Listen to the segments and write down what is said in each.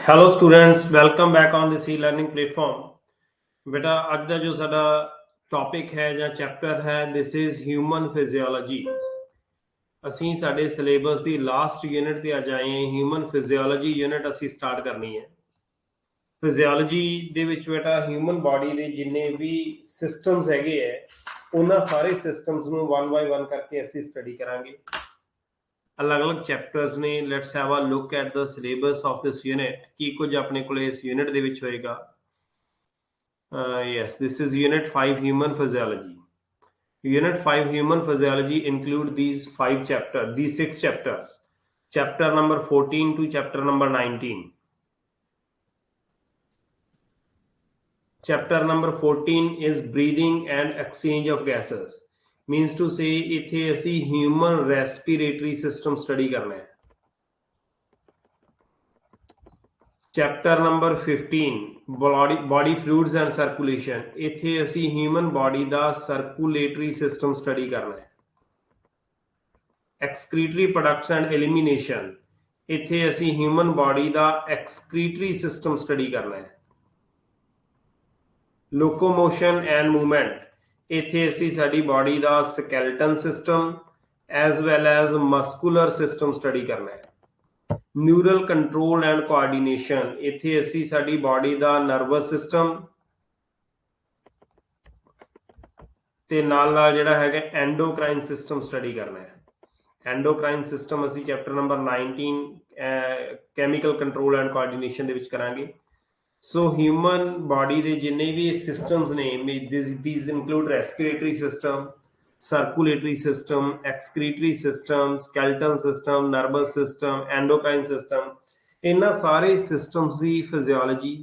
Hello students, welcome back on this e learning platform. बेटा अज का जो साडा टॉपिक है या चैप्टर है दिस इज ह्यूमन फिजियोलॉजी। असी साडे सिलेबस की लास्ट यूनिट ते अज आए हैं। ह्यूमन फिजियोलॉजी यूनिट असी स्टार्ट करनी है। फिजियोलॉजी दे विच बेटा ह्यूमन बॉडी के जिन्ने भी सिस्टम्स हैगे है उन्हां सारे सिस्टम्स नूं वन बाय वन करके असी स्टडी करांगे। अलग अलग चैप्टर्स ने। Let's have a look at the syllabus of this unit की कुछ अपने को इस यूनिट दे विच होएगा। Yes, this is unit 5 human physiology. Unit 5 human physiology include these 5 chapter, these 6 chapters, chapter number 14 to chapter number 19. Chapter number 14 is breathing and exchange of gases, means to say इथे असी human respiratory system study करना है। Chapter number 15 body fluids and circulation, इथे असी human body का circulatory system study करना है। Excretory products and elimination, इथे असी ह्यूमन बॉडी का एक्सक्रीटरी सिस्टम स्टडी करना है। लोकोमोशन एंड मूवमेंट, इथे असी साडी बॉडी का skeleton system as well as muscular system study करना है। न्यूरल कंट्रोल एंड कोआर्डिनेशन, इथे असी साडी बॉडी का नर्वस सिस्टम ते नाल नाल जिहड़ा हैगा एंडोक्राइन सिस्टम स्टडी करना है। एंडोक्राइन सिस्टम असी chapter number 19 chemical control and coordination दे विच करांगे। सो ह्यूमन बॉडी के जिन्ने भी सिस्टम्स ने these include respiratory system, circulatory system, excretory system, skeleton system, nervous system, endocrine system, इन्हां सारे सिस्टम्स की फिजियोलॉजी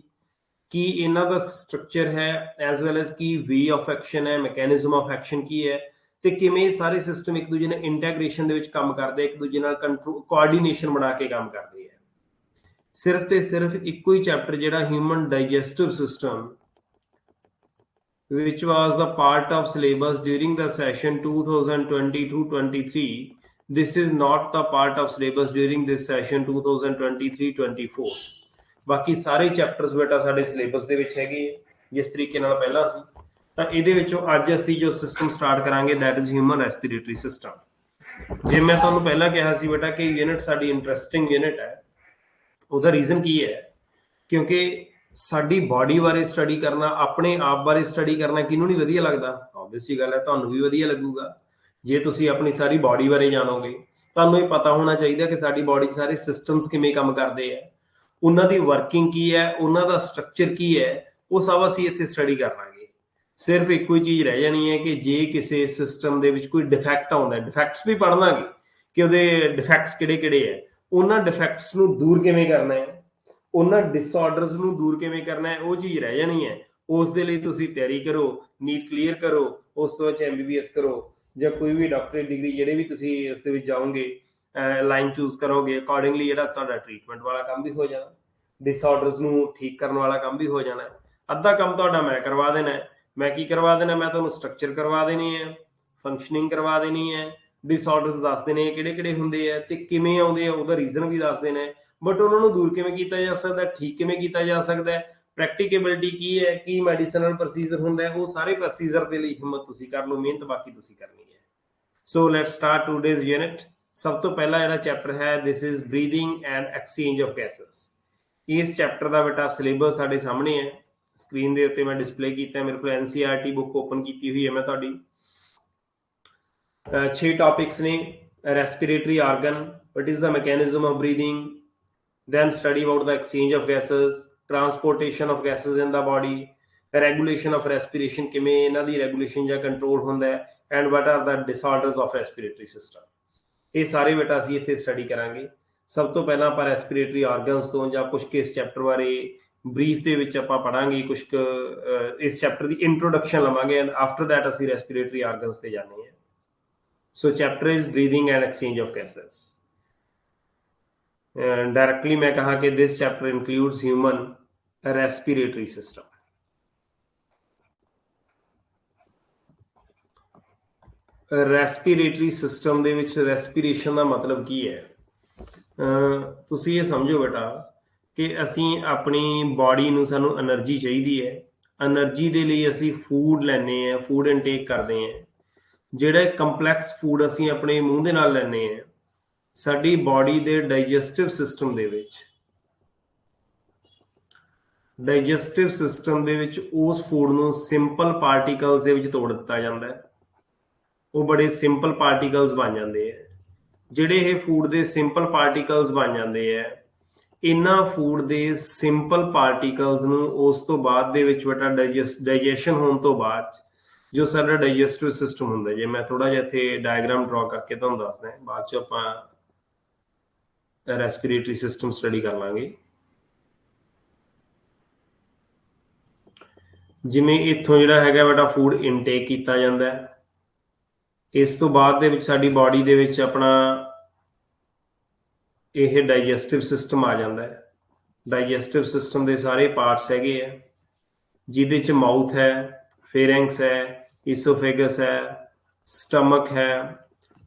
की इन्हां दा स्ट्रक्चर है एज वेल एज की वे ऑफ एक्शन है, मैकेनिज्म ऑफ एक्शन की है ते किवें सारे सिस्टम एक दूजे नाल इंटैग्रेशन दे विच काम करदे, एक दूजे नाल कंट्रोल कोआर्डिनेशन बना के काम करदे है। सिर्फ ते सिर्फ इक्को ही चैप्टर जिहड़ा human digestive system which was the part of syllabus during the session 2022-23, this is not the part of syllabus during this session 2023-24। बाकी सारे चैप्टर्स बेटा साडे सिलेबस दे विच हैगे जिस तरीके नाल पहला सी। ਤਾਂ ਇਹਦੇ ਵਿੱਚੋਂ ਅੱਜ ਅਸੀਂ ਜੋ ਸਿਸਟਮ ਸਟਾਰਟ ਕਰਾਂਗੇ that is human respiratory system। ਜੇ ਮੈਂ ਤੁਹਾਨੂੰ ਪਹਿਲਾਂ ਕਿਹਾ ਸੀ ਬੇਟਾ ਕਿ ਯੂਨਿਟ ਸਾਡੀ ਇੰਟਰਸਟਿੰਗ ਯੂਨਿਟ ਹੈ, ਉਹਦਾ ਰੀਜ਼ਨ ਕੀ ਹੈ? ਕਿਉਂਕਿ ਸਾਡੀ ਬਾਡੀ ਬਾਰੇ ਸਟੱਡੀ ਕਰਨਾ, ਆਪਣੇ ਆਪ ਬਾਰੇ ਸਟੱਡੀ ਕਰਨਾ ਕਿਹਨੂੰ ਨਹੀਂ ਵਧੀਆ ਲੱਗਦਾ? ਆਬਵੀਅਸ ਜੀ ਗੱਲ ਹੈ, ਤੁਹਾਨੂੰ ਵੀ ਵਧੀਆ ਲੱਗੂਗਾ ਜੇ ਤੁਸੀਂ ਆਪਣੀ ਸਾਰੀ ਬਾਡੀ ਬਾਰੇ ਜਾਣੋਗੇ। ਤੁਹਾਨੂੰ ਇਹ ਪਤਾ ਹੋਣਾ ਚਾਹੀਦਾ ਕਿ ਸਾਡੀ ਬਾਡੀ 'ਚ ਸਾਰੇ ਸਿਸਟਮਸ ਕਿਵੇਂ ਕੰਮ ਕਰਦੇ ਆ, ਉਹਨਾਂ ਦੀ ਵਰਕਿੰਗ ਕੀ ਹੈ, ਉਹਨਾਂ ਦਾ ਸਟਰਕਚਰ ਕੀ ਹੈ, ਉਹ ਸਭ ਅਸੀਂ ਇੱਥੇ ਸਟੱਡੀ ਕਰ ਲਾਂਗੇ। ਸਿਰਫ ਇੱਕੋ ਹੀ ਚੀਜ਼ ਰਹਿ ਜਾਣੀ ਹੈ ਕਿ ਜੇ ਕਿਸੇ ਸਿਸਟਮ ਦੇ ਵਿੱਚ ਕੋਈ ਡਿਫੈਕਟ ਆਉਂਦਾ, ਡਿਫੈਕਟਸ ਵੀ ਪੜ੍ਹ ਲਾਂਗੇ ਕਿ ਉਹਦੇ ਡਿਫੈਕਟਸ ਕਿਹੜੇ ਕਿਹੜੇ ਹੈ, ਉਹਨਾਂ ਡਿਫੈਕਟਸ ਨੂੰ ਦੂਰ ਕਿਵੇਂ ਕਰਨਾ ਹੈ, ਉਹਨਾਂ ਡਿਸਆਰਡਰਸ ਨੂੰ ਦੂਰ ਕਿਵੇਂ ਕਰਨਾ ਹੈ, ਉਹ ਚੀਜ਼ ਰਹਿ ਜਾਣੀ ਹੈ। ਉਸ ਦੇ ਲਈ ਤੁਸੀਂ ਤਿਆਰੀ ਕਰੋ, ਨੀਟ ਕਲੀਅਰ ਕਰੋ, ਉਸ ਤੋਂ ਬਾਅਦ MBBS ਕਰੋ ਜਾਂ ਕੋਈ ਵੀ ਡਾਕਟਰੀ ਡਿਗਰੀ ਜਿਹੜੇ ਵੀ ਤੁਸੀਂ ਇਸ ਦੇ ਵਿੱਚ ਜਾਓਗੇ ਲਾਈਨ ਚੂਜ਼ ਕਰੋਗੇ, ਅਕੋਰਡਿੰਗਲੀ ਜਿਹੜਾ ਤੁਹਾਡਾ ਟ੍ਰੀਟਮੈਂਟ ਵਾਲਾ ਕੰਮ ਵੀ ਹੋ ਜਾਣਾ, ਡਿਸਆਰਡਰਸ ਨੂੰ ਠੀਕ ਕਰਨ ਵਾਲਾ ਕੰਮ ਵੀ ਹੋ ਜਾਣਾ। ਅੱਧਾ ਕੰਮ ਤੁਹਾਡਾ ਮੈਂ ਕਰਵਾ ਦੇਣਾ। ਮੈਂ ਕੀ ਕਰਵਾ ਦੇਣਾ? ਮੈਂ ਤੁਹਾਨੂੰ ਸਟਰਕਚਰ ਕਰਵਾ ਦੇਣੀ ਹੈ, ਫੰਕਸ਼ਨਿੰਗ ਕਰਵਾ ਦੇਣੀ ਹੈ, ਡਿਸਆਰਡਰਸ ਦੱਸ ਦੇਣੇ ਕਿਹੜੇ ਕਿਹੜੇ ਹੁੰਦੇ ਆ ਤੇ ਕਿਵੇਂ ਆਉਂਦੇ ਆ, ਉਹਦਾ ਰੀਜ਼ਨ ਵੀ ਦੱਸ ਦੇਣਾ ਹੈ। ਬਟ ਉਹਨਾਂ ਨੂੰ ਦੂਰ ਕਿਵੇਂ ਕੀਤਾ ਜਾ ਸਕਦਾ, ਠੀਕ ਕਿਵੇਂ ਕੀਤਾ ਜਾ ਸਕਦਾ, ਪ੍ਰੈਕਟੀਕੇਬਿਲਿਟੀ ਕੀ ਹੈ, ਕੀ ਮੈਡੀਸਨਲ ਪ੍ਰੋਸੀਜਰ ਹੁੰਦਾ ਹੈ, ਉਹ ਸਾਰੇ ਪ੍ਰੋਸੀਜਰ ਦੇ ਲਈ ਹਿੰਮਤ ਤੁਸੀਂ ਕਰ ਲਓ, ਮਿਹਨਤ ਬਾਕੀ ਤੁਸੀਂ ਕਰਨੀ ਹੈ। So let's start today's unit. ਸਭ ਤੋਂ ਪਹਿਲਾ ਜਿਹੜਾ ਚੈਪਟਰ ਹੈ this is breathing and exchange of gases. ਇਸ ਚੈਪਟਰ ਦਾ ਬੇਟਾ ਸਿਲੇਬਸ ਸਾਡੇ ਸਾਹਮਣੇ ਹੈ, ਸਕਰੀਨ ਦੇ ਉੱਤੇ ਮੈਂ ਡਿਸਪਲੇ ਕੀਤਾ। ਮੇਰੇ ਕੋਲ NCERT ਬੁੱਕ ਓਪਨ ਕੀਤੀ ਹੋਈ ਹੈ ਮੈਂ ਤੁਹਾਡੀ। 6 ਟੌਪਿਕਸ ਨੇ। Respiratory organ, what is the mechanism of breathing, then study about the exchange of gases, transportation of gases in the body, regulation of respiration ਕਿਵੇਂ ਇਹਨਾਂ ਦੀ ਰੈਗੂਲੇਸ਼ਨ ਜਾਂ ਕੰਟਰੋਲ ਹੁੰਦਾ ਹੈ, and what are the disorders of respiratory system। ਇਹ ਸਾਰੇ ਬੇਟਾ ਅਸੀਂ ਇੱਥੇ ਸਟੱਡੀ ਕਰਾਂਗੇ। ਸਭ ਤੋਂ ਪਹਿਲਾਂ ਆਪਾਂ ਰੈਸਪੀਰੇਟਰੀ ਆਰਗਨਸ ਤੋਂ ਜਾਂ ਕੁਝ ਇਸ ਚੈਪਟਰ ਬਾਰੇ ਬਰੀਫ ਦੇ ਵਿੱਚ ਆਪਾਂ ਪੜਾਂਗੇ, ਕੁਝ ਇਸ ਚੈਪਟਰ ਦੀ ਇੰਟਰੋਡਕਸ਼ਨ ਲਵਾਂਗੇ ਐਂਡ ਆਫਟਰ ਦੈਟ ਅਸੀਂ ਰੈਸਪੀਰੇਟਰੀ ਆਰਗਨਸ ਤੇ ਜਾਂਦੇ ਹਾਂ। So chapter is breathing and exchange of gases. Directly मैं कहा कि this chapter includes human respiratory system. Respiratory system दे विच रेस्पिरेशन का मतलब की है? तुसी ये समझो बेटा कि असी अपनी बॉडी नूं सानूं एनर्जी चाहिदी है, एनर्जी दे लई असी फूड लैने हैं, फूड इनटेक करते हैं। ਜਿਹੜੇ ਕੰਪਲੈਕਸ ਫੂਡ ਅਸੀਂ ਆਪਣੇ ਮੂੰਹ ਦੇ ਨਾਲ ਲੈਂਦੇ ਹਾਂ, ਸਾਡੀ ਬੋਡੀ ਦੇ ਡਾਈਜੈਸਟਿਵ ਸਿਸਟਮ ਦੇ ਵਿੱਚ ਉਸ ਫੂਡ ਨੂੰ ਸਿੰਪਲ ਪਾਰਟੀਕਲਸ ਦੇ ਵਿੱਚ ਤੋੜ ਦਿੱਤਾ ਜਾਂਦਾ ਹੈ। ਉਹ ਬੜੇ ਸਿੰਪਲ ਪਾਰਟੀਕਲਸ ਬਣ ਜਾਂਦੇ ਹੈ। ਜਿਹੜੇ ਇਹ ਫੂਡ ਦੇ ਸਿੰਪਲ ਪਾਰਟੀਕਲਸ ਬਣ ਜਾਂਦੇ ਹੈ, ਇਹਨਾਂ ਫੂਡ ਦੇ ਸਿੰਪਲ ਪਾਰਟੀਕਲਸ ਨੂੰ ਉਸ ਤੋਂ ਬਾਅਦ ਦੇ ਵਿੱਚ ਬੇਟਾ ਡਾਈਜੈਸ਼ਨ ਹੋਣ ਤੋਂ ਬਾਅਦ ਜੋ ਸਾਡਾ ਡਾਈਜੈਸਟਿਵ ਸਿਸਟਮ ਹੁੰਦਾ, ਜੇ ਮੈਂ ਥੋੜਾ ਜਿਹਾ ਇੱਥੇ ਡਾਇਗਰਾਮ ਡਰਾ ਕਰਕੇ ਤੁਹਾਨੂੰ ਦੱਸਦਾ, ਬਾਅਦ ਚ ਆਪਾਂ ਰੈਸਪੀਰੇਟਰੀ ਸਿਸਟਮ ਸਟੱਡੀ ਕਰ ਲਾਂਗੇ। ਜਿਵੇਂ ਇੱਥੋਂ ਜਿਹੜਾ ਹੈਗਾ ਬੇਟਾ ਫੂਡ ਇਨਟੇਕ ਕੀਤਾ ਜਾਂਦਾ ਹੈ, ਇਸ ਤੋਂ ਬਾਅਦ ਦੇ ਵਿੱਚ ਸਾਡੀ ਬਾਡੀ ਦੇ ਵਿੱਚ ਆਪਣਾ ਇਹ ਡਾਈਜੈਸਟਿਵ ਸਿਸਟਮ ਆ ਜਾਂਦਾ ਹੈ। ਡਾਈਜੈਸਟਿਵ ਸਿਸਟਮ ਦੇ ਸਾਰੇ ਪਾਰਟਸ ਹੈਗੇ ਆ, ਜਿਹਦੇ ਚ ਮਾਊਥ ਹੈ, ਫੇਰੈਂਕਸ ਹੈ, ਈਸੋਫੇਗਸ ਹੈ, ਸਟਮਕ ਹੈ।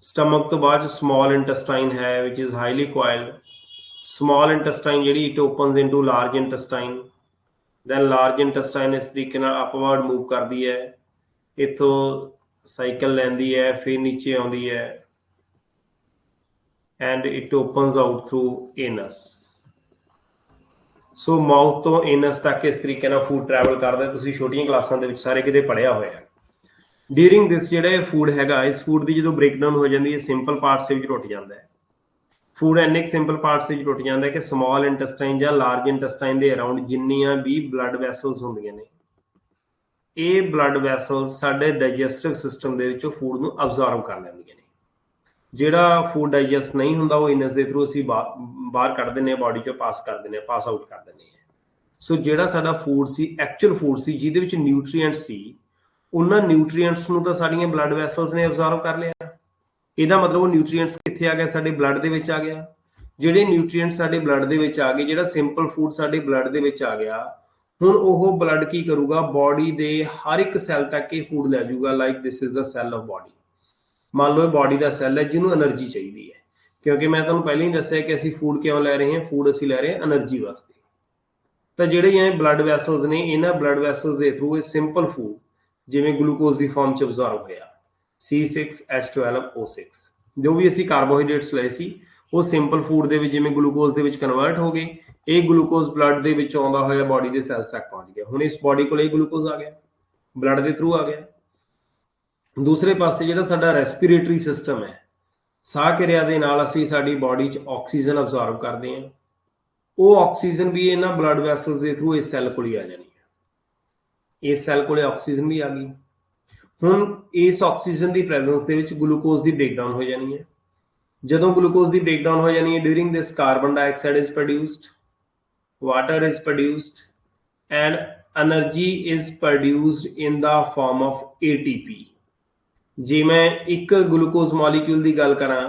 ਸਟਮਕ ਤੋਂ ਬਾਅਦ ਸਮॉल इंटेस्टाइन है which is highly coiled। Small intestine ਜਿਹੜੀ it opens into large intestine, then large intestine इस तरीके ਨਾਲ अपवर्ड मूव करती है, इत्थों साइकिल लैंदी है, फिर नीचे आउंदी है and it opens out through anus. So mouth तो एनस तक इस तरीके ਨਾਲ फूड ट्रैवल करता। तुसीं छोटियां क्लासां दे विच सारे किते पढ़िया होया। ड्यूरिंग दिस ਜਿਹੜਾ फूड हैगा, इस फूड की जो ब्रेकडाउन हो जाती है, सिंपल पार्ट्स ਦੇ ਵਿੱਚ ਟੁੱਟ ਜਾਂਦਾ है। फूड ਇੰਨੇ सिंपल पार्ट्स ਦੇ ਵਿੱਚ ਟੁੱਟ ਜਾਂਦਾ है कि ਸਮॉल इंटेस्टाइन ਜਾਂ ਲਾਰਜ इंटेस्टाइन ਦੇ ਅਰਾਊਂਡ ਜਿੰਨੀਆਂ ਵੀ ਬਲੱਡ ਵੈਸਲਸ ਹੁੰਦੀਆਂ ਨੇ, ਇਹ ਬਲੱਡ ਵੈਸਲਸ ਸਾਡੇ ਡਾਈਜੈਸਟਿਵ ਸਿਸਟਮ ਦੇ ਵਿੱਚੋਂ ਫੂਡ ਨੂੰ ਅਬਜ਼ਰਵ ਕਰ ਲੈਂਦੀਆਂ ਨੇ। ਜਿਹੜਾ ਫੂਡ ਡਾਈਜੈਸਟ ਨਹੀਂ ਹੁੰਦਾ ਉਹ ਇਨਸ ਦੇ ਥਰੂ ਅਸੀਂ ਬਾਹਰ ਕੱਢ ਦਿੰਦੇ ਹਾਂ, ਬਾਡੀ ਚੋਂ ਪਾਸ ਕਰ ਦਿੰਦੇ ਹਾਂ, ਪਾਸ ਆਊਟ ਕਰ ਦਿੰਦੇ ਹਾਂ। ਸੋ ਜਿਹੜਾ ਸਾਡਾ ਫੂਡ ਸੀ, ਐਕਚੁਅਲ ਫੂਡ ਸੀ ਜਿਹਦੇ ਵਿੱਚ ਨਿਊਟਰੀਐਂਟਸ ਸੀ, ਉਹਨਾਂ ਨਿਊਟਰੀਐਂਟਸ ਨੂੰ ਤਾਂ ਸਾਡੀਆਂ ਬਲੱਡ ਵੈਸਲਸ ਨੇ ਅਬਜ਼ਰਵ ਕਰ ਲਿਆ। ਇਹਦਾ ਮਤਲਬ ਉਹ ਨਿਊਟਰੀਐਂਟਸ ਕਿੱਥੇ ਆ ਗਿਆ? ਸਾਡੇ ਬਲੱਡ ਦੇ ਵਿੱਚ ਆ ਗਿਆ। ਜਿਹੜੇ ਨਿਊਟਰੀਐਂਟਸ ਸਾਡੇ ਬਲੱਡ ਦੇ ਵਿੱਚ ਆ ਗਏ, ਜਿਹੜਾ ਸਿੰਪਲ ਫੂਡ ਸਾਡੇ ਬਲੱਡ ਦੇ ਵਿੱਚ ਆ ਗਿਆ, ਹੁਣ ਉਹ ਬਲੱਡ ਕੀ ਕਰੂਗਾ? ਬਾਡੀ ਦੇ ਹਰ ਇੱਕ ਸੈੱਲ ਤੱਕ ਇਹ ਫੂਡ ਲੈ ਜਾਊਗਾ। Like this is the cell of body. ਮੰਨ ਲਓ ਇਹ ਬਾਡੀ ਦਾ ਸੈੱਲ ਹੈ ਜਿਹਨੂੰ એનર્ਜੀ ਚਾਹੀਦੀ ਹੈ, ਕਿਉਂਕਿ ਮੈਂ ਤੁਹਾਨੂੰ ਪਹਿਲਾਂ ਹੀ ਦੱਸਿਆ ਕਿ ਅਸੀਂ ਫੂਡ ਕਿਉਂ ਲੈ ਰਹੇ ਹਾਂ? ਫੂਡ ਅਸੀਂ ਲੈ ਰਹੇ ਹਾਂ એનર્ਜੀ ਵਾਸਤੇ। ਤਾਂ ਜਿਹੜੇ ਇਹ ਬਲੱਡ ਵੈਸਲਸ ਨੇ, ਇਹਨਾਂ ਬਲੱਡ ਵੈਸਲਸ ਦੇ ਥਰੂ ਇਹ ਸਿੰਪਲ ਫੂਡ ਜਿਵੇਂ ਗਲੂਕੋਜ਼ ਦੀ ਫਾਰਮ 'ਚ ਅਬਜ਼ਰਵ ਹੋਇਆ, C6H12O6, ਜੋ ਵੀ ਅਸੀਂ ਕਾਰਬੋਹਾਈਡਰੇਟਸ ਲਏ ਸੀ ਉਹ ਸਿੰਪਲ ਫੂਡ ਦੇ ਵਿੱਚ ਜਿਵੇਂ ਗਲੂਕੋਜ਼ ਦੇ ਵਿੱਚ ਕਨਵਰਟ ਹੋ ਗਏ। ਇਹ ਗਲੂਕੋਜ਼ ਬਲੱਡ ਦੇ ਵਿੱਚ ਆਉਂਦਾ ਹੋਇਆ ਬਾਡੀ ਦੇ ਸੈਲਸ ਤੱਕ ਪਹੁੰਚ ਗਿਆ। ਹੁਣ ਇਸ ਬਾਡੀ ਕੋਲ ਇਹ ਗਲੂਕੋਜ਼ ਆ ਗਿਆ, ਬਲੱਡ ਦੇ ਥਰੂ ਆ ਗਿਆ। ਦੂਸਰੇ ਪਾਸੇ ਜਿਹੜਾ ਸਾਡਾ ਰੈਸਪੀਰੇਟਰੀ ਸਿਸਟਮ ਹੈ, ਸਾਹ ਕਿਰਿਆ ਦੇ ਨਾਲ ਅਸੀਂ ਸਾਡੀ ਬਾਡੀ 'ਚ ਆਕਸੀਜਨ ਅਬਜ਼ਰਵ ਕਰਦੇ ਹਾਂ। ਉਹ ਆਕਸੀਜਨ ਵੀ ਇਹਨਾਂ ਬਲੱਡ ਵੈਸਲਸ ਦੇ ਥਰੂ ਇਸ ਸੈੱਲ ਕੋਲ ਹੀ ਆ ਜਾਣੀ ਹੈ। ਇਸ ਸੈੱਲ ਕੋਲੇ ਆਕਸੀਜਨ ਵੀ ਆ ਗਈ। ਹੁਣ ਇਸ ਆਕਸੀਜਨ ਦੀ ਪ੍ਰੈਜ਼ੈਂਸ ਦੇ ਵਿੱਚ ਗਲੂਕੋਜ਼ ਦੀ ਬ੍ਰੇਕਡਾਊਨ ਹੋ ਜਾਣੀ ਹੈ। ਜਦੋਂ ਗਲੂਕੋਜ਼ ਦੀ ਬ੍ਰੇਕਡਾਊਨ ਹੋ ਜਾਣੀ ਹੈ, during this carbon dioxide is produced, water is produced and energy is produced in the farm of ATP। ਜੇ ਮੈਂ ਇੱਕ ਗਲੂਕੋਜ਼ ਮੋਲੀਕਿਊਲ ਦੀ ਗੱਲ ਕਰਾਂ,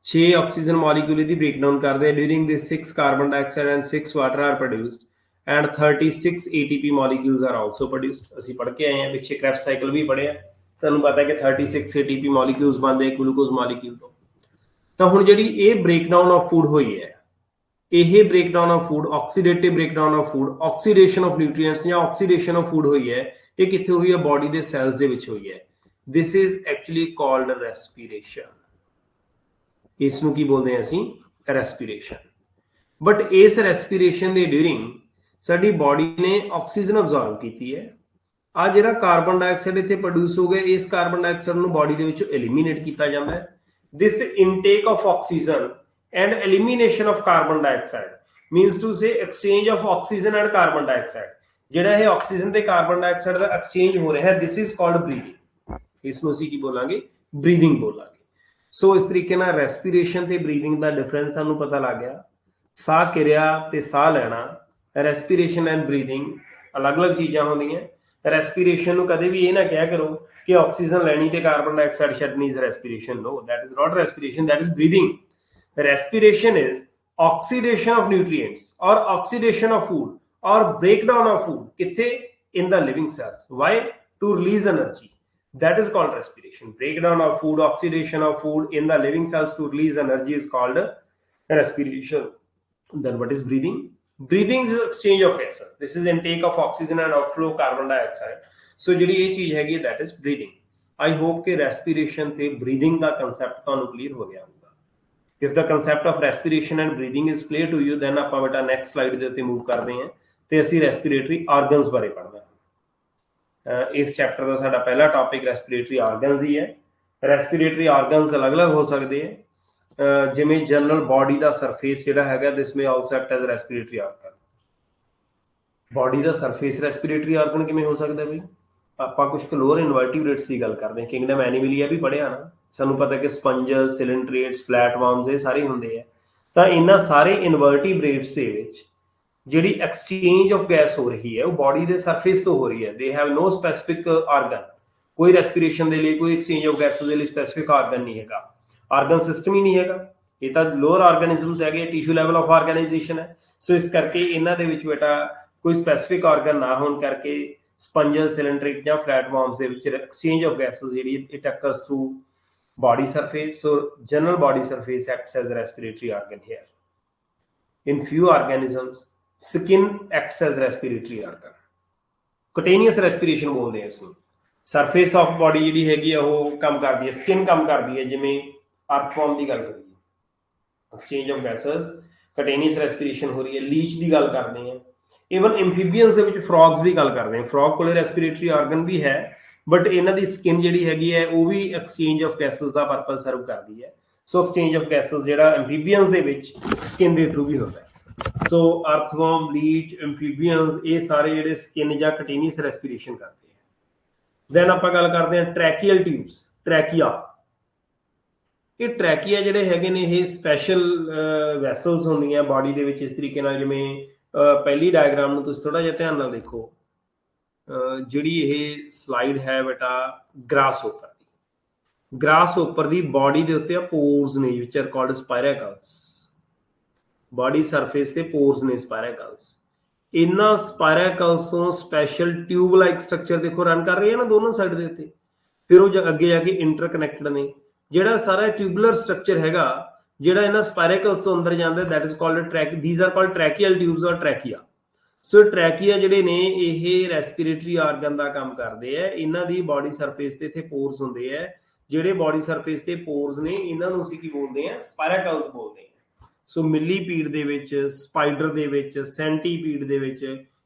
6 ਆਕਸੀਜਨ ਮੋਲੀਕਿਊਲ ਦੀ ਬ੍ਰੇਕਡਾਊਨ ਕਰਦੇ, during this 6 carbon dioxide and 6 water are produced and 36 ATP molecules are also produced। ਅਸੀਂ ਪੜ੍ਹ ਕੇ ਆਏ ਹਾਂ ਪਿੱਛੇ, ਕ੍ਰੈਬਸ ਸਾਈਕਲ ਵੀ ਪੜ੍ਹਿਆ, ਤੁਹਾਨੂੰ ਪਤਾ ਕਿ 36 ATP molecules ਬਣਦੇ ਗਲੂਕੋਜ਼ ਮੋਲੀਕਿਊਲ ਤੋਂ। ਤਾਂ ਹੁਣ ਜਿਹੜੀ ਇਹ ਬ੍ਰੇਕਡਾਊਨ ਆਫ ਫੂਡ ਹੋਈ ਹੈ, ਇਹ breakdown of food, oxidative breakdown of food, oxidation of nutrients ਜਾਂ ਆਕਸੀਡੇਸ਼ਨ ਆਫ ਫੂਡ ਹੋਈ ਹੈ, ਇਹ ਕਿੱਥੇ ਹੋਈ ਹੈ? ਬਾਡੀ ਦੇ ਸੈਲਸ ਦੇ ਵਿੱਚ ਹੋਈ ਹੈ। This is actually called respiration. ਇਸ ਨੂੰ ਕੀ ਬੋਲਦੇ ਹਾਂ ਅਸੀਂ? ਰੈਸਪੀਰੇਸ਼ਨ। ਬਟ ਇਸ ਰੈਸਪੀਰੇਸ਼ਨ ਦੇ ਡਿਊਰਿੰਗ ਸਾਡੀ ਬਾਡੀ ਨੇ ਆਕਸੀਜਨ ਅਬਜ਼ਰਵ ਕੀਤੀ ਹੈ। ਆ ਜਿਹੜਾ ਕਾਰਬਨ ਡਾਈਆਕਸਾਈਡ ਇੱਥੇ ਪ੍ਰੋਡਿਊਸ ਹੋ ਗਿਆ, ਇਸ ਕਾਰਬਨ ਡਾਈਆਕਸਾਈਡ ਨੂੰ ਬਾਡੀ ਦੇ ਵਿੱਚੋਂ ਐਲੀਮੀਨੇਟ ਕੀਤਾ ਜਾਂਦਾ ਹੈ। This intake of oxygen and elimination of carbon dioxide means to say exchange of oxygen and carbon dioxide. ਜਿਹੜਾ ਇਹ ਆਕਸੀਜਨ ਤੇ ਕਾਰਬਨ ਡਾਈਆਕਸਾਈਡ ਦਾ ਐਕਸਚੇਂਜ ਹੋ ਰਿਹਾ ਹੈ, ਦਿਸ ਇਜ਼ ਕਾਲਡ ਬਰੀਥਿੰਗ। ਇਸ ਨੂੰ ਅਸੀਂ ਕੀ ਬੋਲਾਂਗੇ? ਬਰੀਥਿੰਗ ਬੋਲਾਂਗੇ। ਸੋ ਇਸ ਤਰੀਕੇ ਨਾਲ ਰੈਸਪੀਰੇਸ਼ਨ ਤੇ ਬਰੀਥਿੰਗ ਦਾ ਡਿਫਰੈਂਸ ਸਾਨੂੰ ਪਤਾ ਲੱਗ ਗਿਆ। ਸਾਹ ਕਿਰਿਆ ਤੇ ਸਾਹ ਲੈਣਾ, ਰੈਸਪੀਰੇਸ਼ਨ ਐਂਡ ਬਰੀਥਿੰਗ ਅਲੱਗ-ਅਲੱਗ ਚੀਜ਼ਾਂ ਹੁੰਦੀਆਂ। ਰੈਸਪੀਰੇਸ਼ਨ ਨੂੰ ਕਦੇ ਵੀ ਇਹ ਨਾ ਕਿਹਾ ਕਰੋ ਕਿ ਆਕਸੀਜਨ ਲੈਣੀ ਤੇ ਕਾਰਬਨ ਡਾਈਆਕਸਾਈਡ ਛੱਡਣੀ is respiration. No, that is not respiration, that is breathing. Respiration is oxidation of nutrients or oxidation of food or breakdown of food ਕਿੱਥੇ? in the living cells. Why? to release energy. That is called respiration. Breakdown of food, oxidation of food in the living cells to release energy is called respiration. Then what is breathing? breathing is exchange of gases. This is intake of oxygen and outflow of carbon dioxide. So ਜਿਹੜੀ ਇਹ ਚੀਜ਼ ਹੈਗੀ ਹੈ that is breathing. I hope ਕਿ respiration ਤੇ breathing ਦਾ concept ਤੁਹਾਨੂੰ clear ਹੋ ਗਿਆ ਹੋਊਗਾ. If the concept of respiration and breathing is clear to you, then ਆਪਾਂ ਬੇਟਾ next slide ਦੇ ਉੱਤੇ move ਕਰਦੇ ਹਾਂ ਤੇ ਅਸੀਂ respiratory organs ਬਾਰੇ ਪੜ੍ਹਨਾ ਹੈ। ਇਸ ਚੈਪਟਰ ਦਾ ਸਾਡਾ ਪਹਿਲਾ ਟੌਪਿਕ respiratory organs ਹੀ ਹੈ। respiratory organs ਅਲੱਗ-ਅਲੱਗ ਹੋ ਸਕਦੇ ਹੈ, ਜਿਵੇਂ ਜਨਰਲ ਬਾਡੀ ਦਾ ਸਰਫੇਸ ਜਿਹੜਾ ਹੈਗਾ this may also act as respiratory organ. Body ਦਾ ਸਰਫੇਸ ਰੈਸਪੀਰੇਟਰੀ ਆਰਗਨ ਕਿਵੇਂ ਹੋ ਸਕਦਾ ਬਈ? ਆਪਾਂ ਕੁਝ ਲੋਅਰ ਇਨਵਰਟੀਬ੍ਰੇਟਸ ਦੀ ਗੱਲ ਕਰਦੇ ਹਾਂ, ਕਿੰਗਡਮ ਐਨੀਮਲੀਆ ਵੀ ਪੜ੍ਹਿਆ ਨਾ, ਸਾਨੂੰ ਪਤਾ ਕਿ ਸਪੰਜਸ, ਸਿਲਿੰਡਰੇਟਸ, ਫਲੈਟਵਾਰਮਸ ਇਹ ਸਾਰੇ ਹੁੰਦੇ ਆ। ਤਾਂ ਇਹਨਾਂ ਸਾਰੇ ਇਨਵਰਟੀਬ੍ਰੇਟਸ ਦੇ ਵਿੱਚ ਜਿਹੜੀ ਐਕਸਚੇਂਜ ਆਫ ਗੈਸ ਹੋ ਰਹੀ ਹੈ ਉਹ ਬਾਡੀ ਦੇ ਸਰਫੇਸ ਤੋਂ ਹੋ ਰਹੀ ਹੈ। They have no specific organ, ਕੋਈ ਰੈਸਪੀਰੇਸ਼ਨ ਦੇ ਲਈ ਕੋਈ ਐਕਸਚੇਂਜ ਆਫ ਗੈਸ ਦੇ ਲਈ ਸਪੈਸੀਫਿਕ ਆਰਗਨ ਨਹੀਂ ਹੈਗਾ, ਆਰਗਨ ਸਿਸਟਮ ਹੀ ਨਹੀਂ ਹੈਗਾ। ਇਹ ਤਾਂ ਲੋਅਰ ਆਰਗੈਨਿਜ਼ਮਸ ਹੈਗੇ, ਟਿਸ਼ੂ ਲੈਵਲ ਆਫ ਆਰਗੇਨਾਈਜੇਸ਼ਨ ਹੈ। ਸੋ ਇਸ ਕਰਕੇ ਇਹਨਾਂ ਦੇ ਵਿੱਚ ਬੇਟਾ ਕੋਈ ਸਪੈਸੀਫਿਕ ਆਰਗਨ ਨਾ ਹੋਣ ਕਰਕੇ ਸਪੰਜਸ, ਸਿਲਿੰਡਰਿਕ ਜਾਂ ਫਲੈਟਵਾਰਮਸ ਦੇ ਵਿੱਚ ਐਕਸਚੇਂਜ ਆਫ ਗੈਸਸ ਜਿਹੜੀ it ਅਕਰਸ through body surface. So general body surface acts as a respiratory organ here. In few organisms skin acts as respiratory organ. Cutaneous respiration बोलते हैं इसमें। ਸਰਫੇਸ ਆਫ ਬਾਡੀ ਜਿਹੜੀ ਹੈਗੀ ਆ ਉਹ ਕੰਮ ਕਰਦੀ ਹੈ, ਸਕਿਨ ਕੰਮ ਕਰਦੀ ਹੈ। ਜਿਵੇਂ ਅਰਥਵਰਮ ਦੀ ਗੱਲ ਕਰੀਏ, ਐਕਸਚੇਂਜ ਆਫ ਗੈਸਸ, ਕਟੇਨੀਅਸ ਰੈਸਪੀਰੇਸ਼ਨ ਹੋ ਰਹੀ ਹੈ। ਲੀਚ ਦੀ ਗੱਲ ਕਰਦੇ ਹਾਂ, ਈਵਨ ਐਮਫੀਬੀਅਨਸ ਦੇ ਵਿੱਚ ਫਰੌਗਸ ਦੀ ਗੱਲ ਕਰਦੇ ਹਾਂ। ਫਰੌਗ ਕੋਲੇ ਰੈਸਪੀਰੇਟਰੀ ਆਰਗਨ ਵੀ ਹੈ, ਬਟ ਇਹਨਾਂ ਦੀ ਸਕਿਨ ਜਿਹੜੀ ਹੈਗੀ ਹੈ ਉਹ ਵੀ ਐਕਸਚੇਂਜ ਆਫ ਗੈਸਸ ਦਾ ਪਰਪਸ ਸਰਵ ਕਰਦੀ ਹੈ। ਸੋ ਐਕਸਚੇਂਜ ਆਫ ਗੈਸਸ ਜਿਹੜਾ ਐਮਫੀਬੀਅਨਸ ਦੇ ਵਿੱਚ ਸਕਿਨ ਦੇ ਥਰੂ ਵੀ ਹੁੰਦਾ ਹੈ। ਸੋ ਅਰਥਵਰਮ, ਲੀਚ, ਐਮਫੀਬੀਅਨਸ ਇਹ ਸਾਰੇ ਜਿਹੜੇ ਸਕਿਨ ਜਾਂ ਕਟੇਨੀਅਸ ਰੈਸਪੀਰੇਸ਼ਨ ਕਰਦੇ ਆ। ਦੈਨ ਆਪਾਂ ਗੱਲ ਕਰਦੇ ਹਾਂ ਟਰੈਕੀਅਲ ਟਿਊਬਸ, ਟਰੈਕੀਆ। ਇਹ ਟਰੈਕੀਆ ਜਿਹੜੇ ਹੈਗੇ ਨੇ ਇਹ ਸਪੈਸ਼ਲ ਵੈਸਲਸ ਹੁੰਦੀਆਂ ਬਾਡੀ ਦੇ ਵਿੱਚ ਇਸ ਤਰੀਕੇ ਨਾਲ। ਜਿਵੇਂ ਪਹਿਲੀ ਡਾਇਗਰਾਮ ਨੂੰ ਤੁਸੀਂ ਥੋੜਾ ਜਿਹਾ ਧਿਆਨ ਨਾਲ ਦੇਖੋ, ਜਿਹੜੀ ਇਹ ਸਲਾਈਡ ਹੈ ਬੇਟਾ ਗ੍ਰਾਸ ਓਪਰ ਦੀ, ਗ੍ਰਾਸ ਓਪਰ ਦੀ ਬਾਡੀ ਦੇ ਉੱਤੇ ਆ ਪੋਰਸ ਨੇ ਵਿਚ ਆਰ ਕਾਲਡ ਸਪਾਇਰੈਕਲਸ। ਬਾਡੀ ਸਰਫੇਸ ਤੇ ਪੋਰਸ ਨੇ ਸਪਾਇਰੈਕਲਸ। ਇਹਨਾਂ ਸਪਾਇਰੈਕਲਸ ਤੋਂ ਸਪੈਸ਼ਲ ਟਿਊਬ ਲਾਈਕ ਸਟਰਕਚਰ ਦੇਖੋ ਰਨ ਕਰ ਰਹੀ ਹੈ ਨਾ ਦੋਨੋਂ ਸਾਈਡ ਦੇ ਉੱਤੇ, ਫਿਰ ਉਹ ਅੱਗੇ ਜਾ ਕੇ ਇੰਟਰਕਨੈਕਟਡ ਨੇ। ਜਿਹੜਾ ਸਾਰਾ ਟਿਊਬੂਲਰ ਸਟਰਕਚਰ ਹੈਗਾ ਜਿਹੜਾ ਇਹਨਾਂ ਸਪਾਇਰੈਕਲਸ ਤੋਂ ਅੰਦਰ ਜਾਂਦਾ, that is called track, these are called tracheal tubes or trachea. ਸੋ ਟਰੈਕੀਆ ਜਿਹੜੇ ਨੇ ਇਹ ਰੈਸਪੀਰੇਟਰੀ ਆਰਗਨ ਦਾ ਕੰਮ ਕਰਦੇ ਆ। ਇਹਨਾਂ ਦੀ ਬਾਡੀ ਸਰਫੇਸ ਤੇ ਇੱਥੇ ਪੋਰਸ ਹੁੰਦੇ ਆ। ਜਿਹੜੇ ਬਾਡੀ ਸਰਫੇਸ ਤੇ ਪੋਰਸ ਨੇ ਇਹਨਾਂ ਨੂੰ ਅਸੀਂ ਕੀ ਬੋਲਦੇ ਆ? ਸਪਾਇਰੈਕਲਸ ਬੋਲਦੇ ਆ। ਸੋ ਮਿਲੀਪੀਡ ਦੇ ਵਿੱਚ, ਸਪਾਈਡਰ ਦੇ ਵਿੱਚ, ਸੈਂਟੀਪੀਡ ਦੇ ਵਿੱਚ,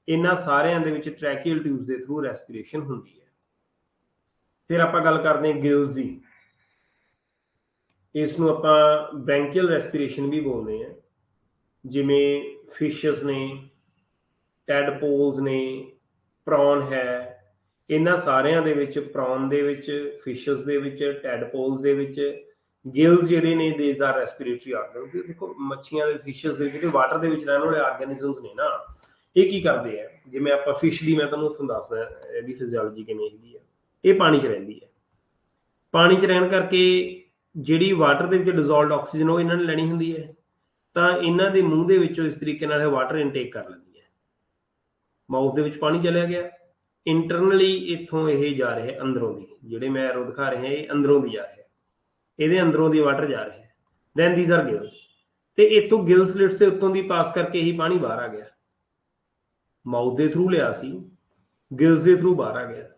ਇਹਨਾਂ ਸਾਰਿਆਂ ਦੇ ਵਿੱਚ ਟਰੈਕੀਅਲ ਟਿਊਬਸ ਦੇ ਥਰੂ ਰੈਸਪੀਰੇਸ਼ਨ ਹੁੰਦੀ ਹੈ। ਫਿਰ ਆਪਾਂ ਗੱਲ ਕਰਦੇ ਹਾਂ ਗਿਲਸ ਦੀ। ਇਸ ਨੂੰ ਆਪਾਂ ਬ੍ਰੈਂਕੀਅਲ ਰੈਸਪੀਰੇਸ਼ਨ ਵੀ ਬੋਲਦੇ ਹਾਂ। ਜਿਵੇਂ ਫਿਸ਼ਸ ਨੇ, ਟੈਡਪੋਲਸ ਨੇ, ਪ੍ਰੌਨ ਹੈ, ਇਹਨਾਂ ਸਾਰਿਆਂ ਦੇ ਵਿੱਚ, ਪ੍ਰੌਨ ਦੇ ਵਿੱਚ, ਫਿਸ਼ਸ ਦੇ ਵਿੱਚ, ਟੈਡਪੋਲਸ ਦੇ ਵਿੱਚ ਗਿਲਸ ਜਿਹੜੇ ਨੇ ਦੇਜ਼ ਆਰ ਰੈਸਪੀਰੇਟਰੀ ਆਰਗਨਸ। ਦੇਖੋ ਮੱਛੀਆਂ ਦੇ, ਫਿਸ਼ਸ ਦੇ ਜਿਹੜੇ ਵਾਟਰ ਦੇ ਵਿੱਚ ਰਹਿਣ ਵਾਲੇ ਆਰਗੈਨਿਜ਼ਮਸ ਨੇ ਨਾ, ਇਹ ਕੀ ਕਰਦੇ ਆ? ਜਿਵੇਂ ਆਪਾਂ ਫਿਸ਼ ਦੀ ਮੈਂ ਤੁਹਾਨੂੰ ਤੁਹਾਨੂੰ ਦੱਸਦਾ ਇਹਦੀ ਫਿਜ਼ੀਓਲੋਜੀ ਕਿਵੇਂ ਹੈਗੀ ਆ। ਇਹ ਪਾਣੀ 'ਚ ਰਹਿੰਦੀ ਹੈ, ਪਾਣੀ 'ਚ ਰਹਿਣ ਕਰਕੇ ਜਿਹੜੀ ਵਾਟਰ ਦੇ ਵਿੱਚ ਡਿਜ਼ੋਲਵਡ ਆਕਸੀਜਨ ਉਹ ਇਹਨਾਂ ਨੇ ਲੈਣੀ ਹੁੰਦੀ ਹੈ। ਤਾਂ ਇਹਨਾਂ ਦੇ ਮੂੰਹ ਦੇ ਵਿੱਚੋਂ ਇਸ ਤਰੀਕੇ ਨਾਲ ਇਹ ਵਾਟਰ ਇਨਟੇਕ ਕਰ ਲੈਂਦੀ ਹੈ। ਮਾਊਥ ਦੇ ਵਿੱਚ ਪਾਣੀ ਚਲਿਆ ਗਿਆ, ਇੰਟਰਨਲੀ ਇੱਥੋਂ ਇਹ ਜਾ ਰਿਹਾ ਅੰਦਰੋਂ ਦੀ, ਜਿਹੜੇ ਮੈਂ ਐਰੋ ਦਿਖਾ ਰਿਹਾ ਇਹ ਅੰਦਰੋਂ ਦੀ ਜਾ ਰਿਹਾ, ਇਹਦੇ ਅੰਦਰੋਂ ਦੀ ਵਾਟਰ ਜਾ ਰਿਹਾ। ਦੈਨ ਥੀਸ ਆਰ ਗਿਲਸ, ਤੇ ਇੱਥੋਂ ਗਿਲ ਸਲਿਟਸ ਦੇ ਉੱਤੋਂ ਦੀ ਪਾਸ ਕਰਕੇ ਹੀ ਪਾਣੀ ਬਾਹਰ ਆ ਗਿਆ। ਮਾਊਥ ਦੇ ਥਰੂ ਲਿਆ ਸੀ, ਗਿਲਸ ਦੇ ਥਰੂ ਬਾਹਰ ਆ ਗਿਆ।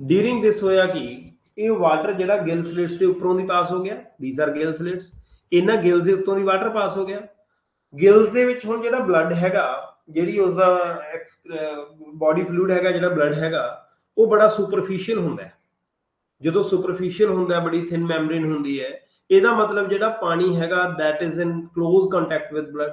ਡਿਊਰਿੰਗ ਦਿਸ ਹੋਇਆ ਕਿ ਇਹ ਵਾਟਰ ਜਿਹੜਾ ਗਿਲ ਸਲਿਟਸ ਦੇ ਉੱਪਰੋਂ ਦੀ ਪਾਸ ਹੋ ਗਿਆ, ਥੀਸ ਆਰ ਗਿਲ ਸਲਿਟਸ, ਇਹਨਾਂ ਗਿਲਸ ਦੇ ਉੱਤੋਂ ਦੀ ਵਾਟਰ ਪਾਸ ਹੋ ਗਿਆ। ਗਿਲਸ ਦੇ ਵਿੱਚ ਹੁਣ ਜਿਹੜਾ ਬਲੱਡ ਹੈਗਾ, ਜਿਹੜੀ ਉਸਦਾ ਬਾਡੀ ਫਲੂਇਡ ਹੈਗਾ, ਜਿਹੜਾ ਬਲੱਡ ਹੈਗਾ ਉਹ ਬੜਾ ਸੁਪਰਫਿਸ਼ੀਅਲ ਹੁੰਦਾ ਹੈ। ਜਦੋਂ ਸੁਪਰਫਿਸ਼ੀਅਲ ਹੁੰਦਾ, ਬੜੀ ਥਿਨ ਮੈਮਬ੍ਰੇਨ ਹੁੰਦੀ ਹੈ, ਇਹਦਾ ਮਤਲਬ ਜਿਹੜਾ ਪਾਣੀ ਹੈਗਾ that is in close contact with blood.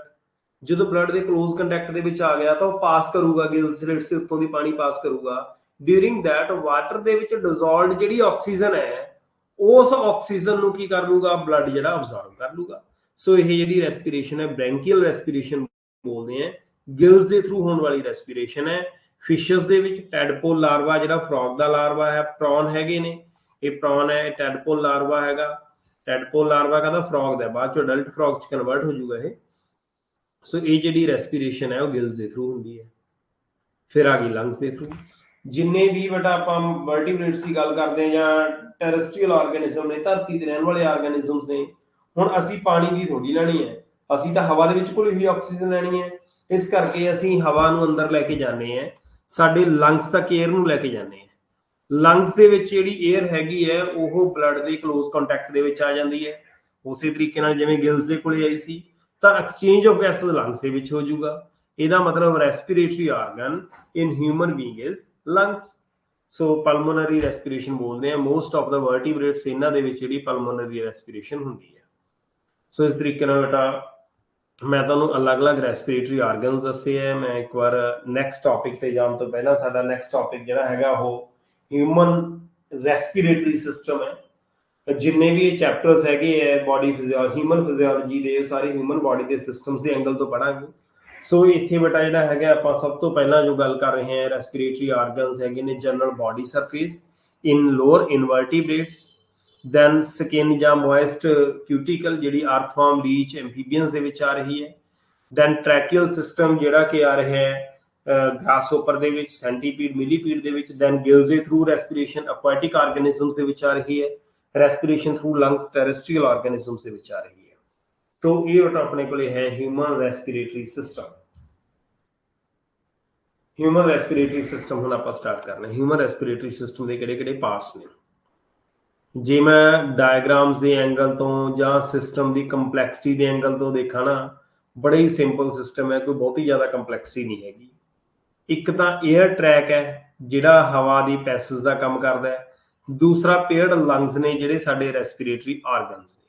ਜਦੋਂ ਬਲੱਡ ਦੇ ਕਲੋਜ਼ ਕੰਟੈਕਟ ਦੇ ਵਿੱਚ ਆ ਗਿਆ ਤਾਂ ਉਹ ਪਾਸ ਕਰੂਗਾ, ਗਿਲ ਸਲਿਟਸ ਦੇ ਉੱਤੋਂ ਦੀ ਪਾਣੀ ਪਾਸ ਕਰੂਗਾ। ਡਿਊਰਿੰਗ ਦੈਟ ਵਾਟਰ ਦੇ ਵਿੱਚ ਡਿਜ਼ੋਲਵਡ ਜਿਹੜੀ ਆਕਸੀਜਨ ਹੈ, ਉਸ ਆਕਸੀਜਨ ਨੂੰ ਕੀ ਕਰ ਲੂਗਾ? ਬਲੱਡ ਜਿਹੜਾ ਅਬਜ਼ੌਰਬ ਕਰ ਲੂਗਾ। ਸੋ ਇਹ ਜਿਹੜੀ ਰੈਸਪੀਰੇਸ਼ਨ ਹੈ ਬ੍ਰੈਂਕੀਅਲ ਰੈਸਪੀਰੇਸ਼ਨ ਬੋਲਦੇ ਆ, ਗਿਲਸ ਦੇ ਥਰੂ ਹੋਣ ਵਾਲੀ ਰੈਸਪੀਰੇਸ਼ਨ ਹੈ। ਫਿਸ਼ਸ ਦੇ ਵਿੱਚ ਟੈਡਪੋਲ ਲਾਰਵਾ, ਜਿਹੜਾ ਫਰੌਗ ਦਾ ਲਾਰਵਾ ਹੈ, ਪ੍ਰੌਨ ਹੈਗੇ ਨੇ, ਇਹ ਪ੍ਰੌਨ ਹੈ, ਟੈਡਪੋਲ ਲਾਰਵਾ ਹੈਗਾ। ਟੈਡਪੋਲ ਲਾਰਵਾ ਕਹਿੰਦਾ ਫਰੌਗ ਦਾ, ਬਾਅਦ ਚੋਂ ਅਡਲਟ ਫਰੌਗ 'ਚ ਕਨਵਰਟ ਹੋ ਜਾਊਗਾ ਇਹ। ਸੋ ਇਹ ਜਿਹੜੀ ਰੈਸਪੀਰੇਸ਼ਨ ਹੈ ਉਹ ਗਿਲਸ ਦੇ ਥਰੂ ਹੁੰਦੀ ਹੈ। ਫਿਰ ਆ ਗਈ ਲੰਗਸ ਦੇ ਥਰੂ। ਜਿੰਨੇ ਵੀ ਬੇਟਾ ਆਪਾਂ ਵਰਟੀਬ੍ਰੇਟਸ ਦੀ ਗੱਲ ਕਰਦੇ ਹਾਂ ਜਾਂ ਟੈਰੇਸਟਰੀਅਲ ਆਰਗੈਨਿਜ਼ਮ ਨੇ, ਧਰਤੀ ਤੇ ਰਹਿਣ ਵਾਲੇ ਆਰਗੈਨਿਜ਼ਮਸ ਨੇ, ਹੁਣ ਅਸੀਂ ਪਾਣੀ ਦੀ ਥੋੜੀ ਲੈਣੀ ਹੈ, ਅਸੀਂ ਤਾਂ ਹਵਾ ਦੇ ਵਿੱਚ ਘੁਲੀ ਹੋਈ ਆਕਸੀਜਨ ਲੈਣੀ ਹੈ। इस करके ਅਸੀਂ ਹਵਾ ਨੂੰ ਅੰਦਰ ਲੈ ਕੇ ਜਾਂਦੇ ਆ, ਸਾਡੇ ਲੰਗਸ ਤੱਕ 에ਅਰ ਨੂੰ ਲੈ ਕੇ ਜਾਂਦੇ ਆ। ਲੰਗਸ ਦੇ ਵਿੱਚ ਜਿਹੜੀ 에ਅਰ ਹੈਗੀ ਹੈ ਉਹ ਬਲੱਡ ਦੇ ਕਲੋਜ਼ ਕੰਟੈਕਟ ਦੇ ਵਿੱਚ ਆ ਜਾਂਦੀ ਹੈ, ਉਸੇ ਤਰੀਕੇ ਨਾਲ ਜਿਵੇਂ ਗਿਲਸ ਦੇ ਕੋਲੇ ਆਈ ਸੀ। ਤਾਂ ਐਕਸਚੇਂਜ ਆਫ ਗੈਸਸ ਲੰਗਸ ਦੇ ਵਿੱਚ ਹੋ ਜਾਊਗਾ। ਇਹਦਾ ਮਤਲਬ respiratory organ in human being is lungs. So pulmonary respiration ਬੋਲਦੇ ਆ ਮੋਸਟ ਆਫ ਦਾ ਵਰਟੀਬ੍ਰੇਟਸ, ਇਹਨਾਂ ਦੇ ਵਿੱਚ ਜਿਹੜੀ ਪਲਮੋਨਰੀ ਰੈਸਪੀਰੇਸ਼ਨ ਹੁੰਦੀ ਹੈ। ਸੋ ਇਸ ਤਰੀਕੇ ਨਾਲ ਬੇਟਾ ਮੈਂ ਤੁਹਾਨੂੰ ਅਲੱਗ-ਅਲੱਗ ਰੈਸਪੀਰੇਟਰੀ ਆਰਗਨਸ ਦੱਸੇ ਹੈ। ਮੈਂ ਇੱਕ ਵਾਰ ਨੈਕਸਟ ਟੌਪਿਕ ਤੇ ਜਾਣ ਤੋਂ ਪਹਿਲਾਂ ਸਾਡਾ ਨੈਕਸਟ ਟੌਪਿਕ ਜਿਹੜਾ ਹੈਗਾ ਉਹ ਹਿਊਮਨ ਰੈਸਪੀਰੇਟਰੀ ਸਿਸਟਮ ਹੈ। ਜਿੰਨੇ ਵੀ ਇਹ ਚੈਪਟਰਸ ਹੈਗੇ ਹੈ ਬੋਡੀ ਹਿਊਮਨ ਫਿਜ਼ੀਓਲੋਜੀ ਦੇ, ਸਾਰੇ ਹਿਊਮਨ ਬੋਡੀ ਦੇ ਸਿਸਟਮਸ ਦੇ ਐਂਗਲ ਤੋਂ ਪੜਾਂਗੇ। ਸੋ ਇੱਥੇ ਬੇਟਾ ਜਿਹੜਾ ਹੈਗਾ ਆਪਾਂ ਸਭ ਤੋਂ ਪਹਿਲਾਂ ਜੋ ਗੱਲ ਕਰ ਰਹੇ ਹਾਂ ਰੈਸਪੀਰੇਟਰੀ ਆਰਗਨਸ ਹੈਗੇ ਨੇ ਜਨਰਲ ਬੋਡੀ ਸਰਫੇਸ ਇਨ ਲੋਅਰ ਇਨਵਰਟੀਬ੍ਰੇਟਸ, ਦੈਨ ਸਕਿਨ ਜਾਂ ਮੋਇਸਟ ਕਿਊਟੀਕਲ ਜਿਹੜੀ ਅਰਥਵਾਰਮ, ਲੀਚ, ਐਂਫੀਬੀਅਨਸ ਦੇ ਵਿੱਚ ਆ ਰਹੀ ਹੈ। ਦੈਨ ਟ੍ਰੈਕੀਅਲ ਸਿਸਟਮ ਜਿਹੜਾ ਕਿ ਆ ਰਿਹਾ ਹੈ ਗ੍ਰਾਸਹੋਪਰ ਦੇ ਵਿੱਚ, ਸੈਂਟੀਪੀਡ, ਮਿਲੀਪੀਡ ਦੇ ਵਿੱਚ। ਦੈਨ ਗਿਲਸ ਦੇ ਥਰੂ ਰੈਸਪੀਰੇਸ਼ਨ ਅਕੁਆਟਿਕ ਆਰਗੈਨਿਜ਼ਮਸ ਦੇ ਵਿੱਚ ਆ ਰਹੀ ਹੈ। ਰੈਸਪੀਰੇਸ਼ਨ ਥਰੂ ਲੰਗਸ ਟੈਰੇਸਟਰੀਅਲ ਆਰਗੈਨਿਜ਼ਮਸ ਦੇ ਵਿੱਚ ਆ ਰਹੀ ਹੈ। तो ये अपने को है human respiratory system. Human respiratory system हम आप स्टार्ट करना। ह्यूमन रेस्पिरेटरी सिस्टम के किहड़े-किहड़े पार्ट्स ने जे मैं डायग्राम्स के एंगल तो या सिस्टम की कंपलैक्सिटी के एंगल तो देखा ना, बड़ा ही सिंपल सिस्टम है, कोई बहुत ही ज़्यादा कंपलैक्सिटी नहीं हैगी। एक तो एयर ट्रैक है जिहड़ा हवा की पैसेज का काम करता है, दूसरा पेयर्ड लंग्स ने जिहड़े साडे रेस्पिरेटरी आर्गनस ने।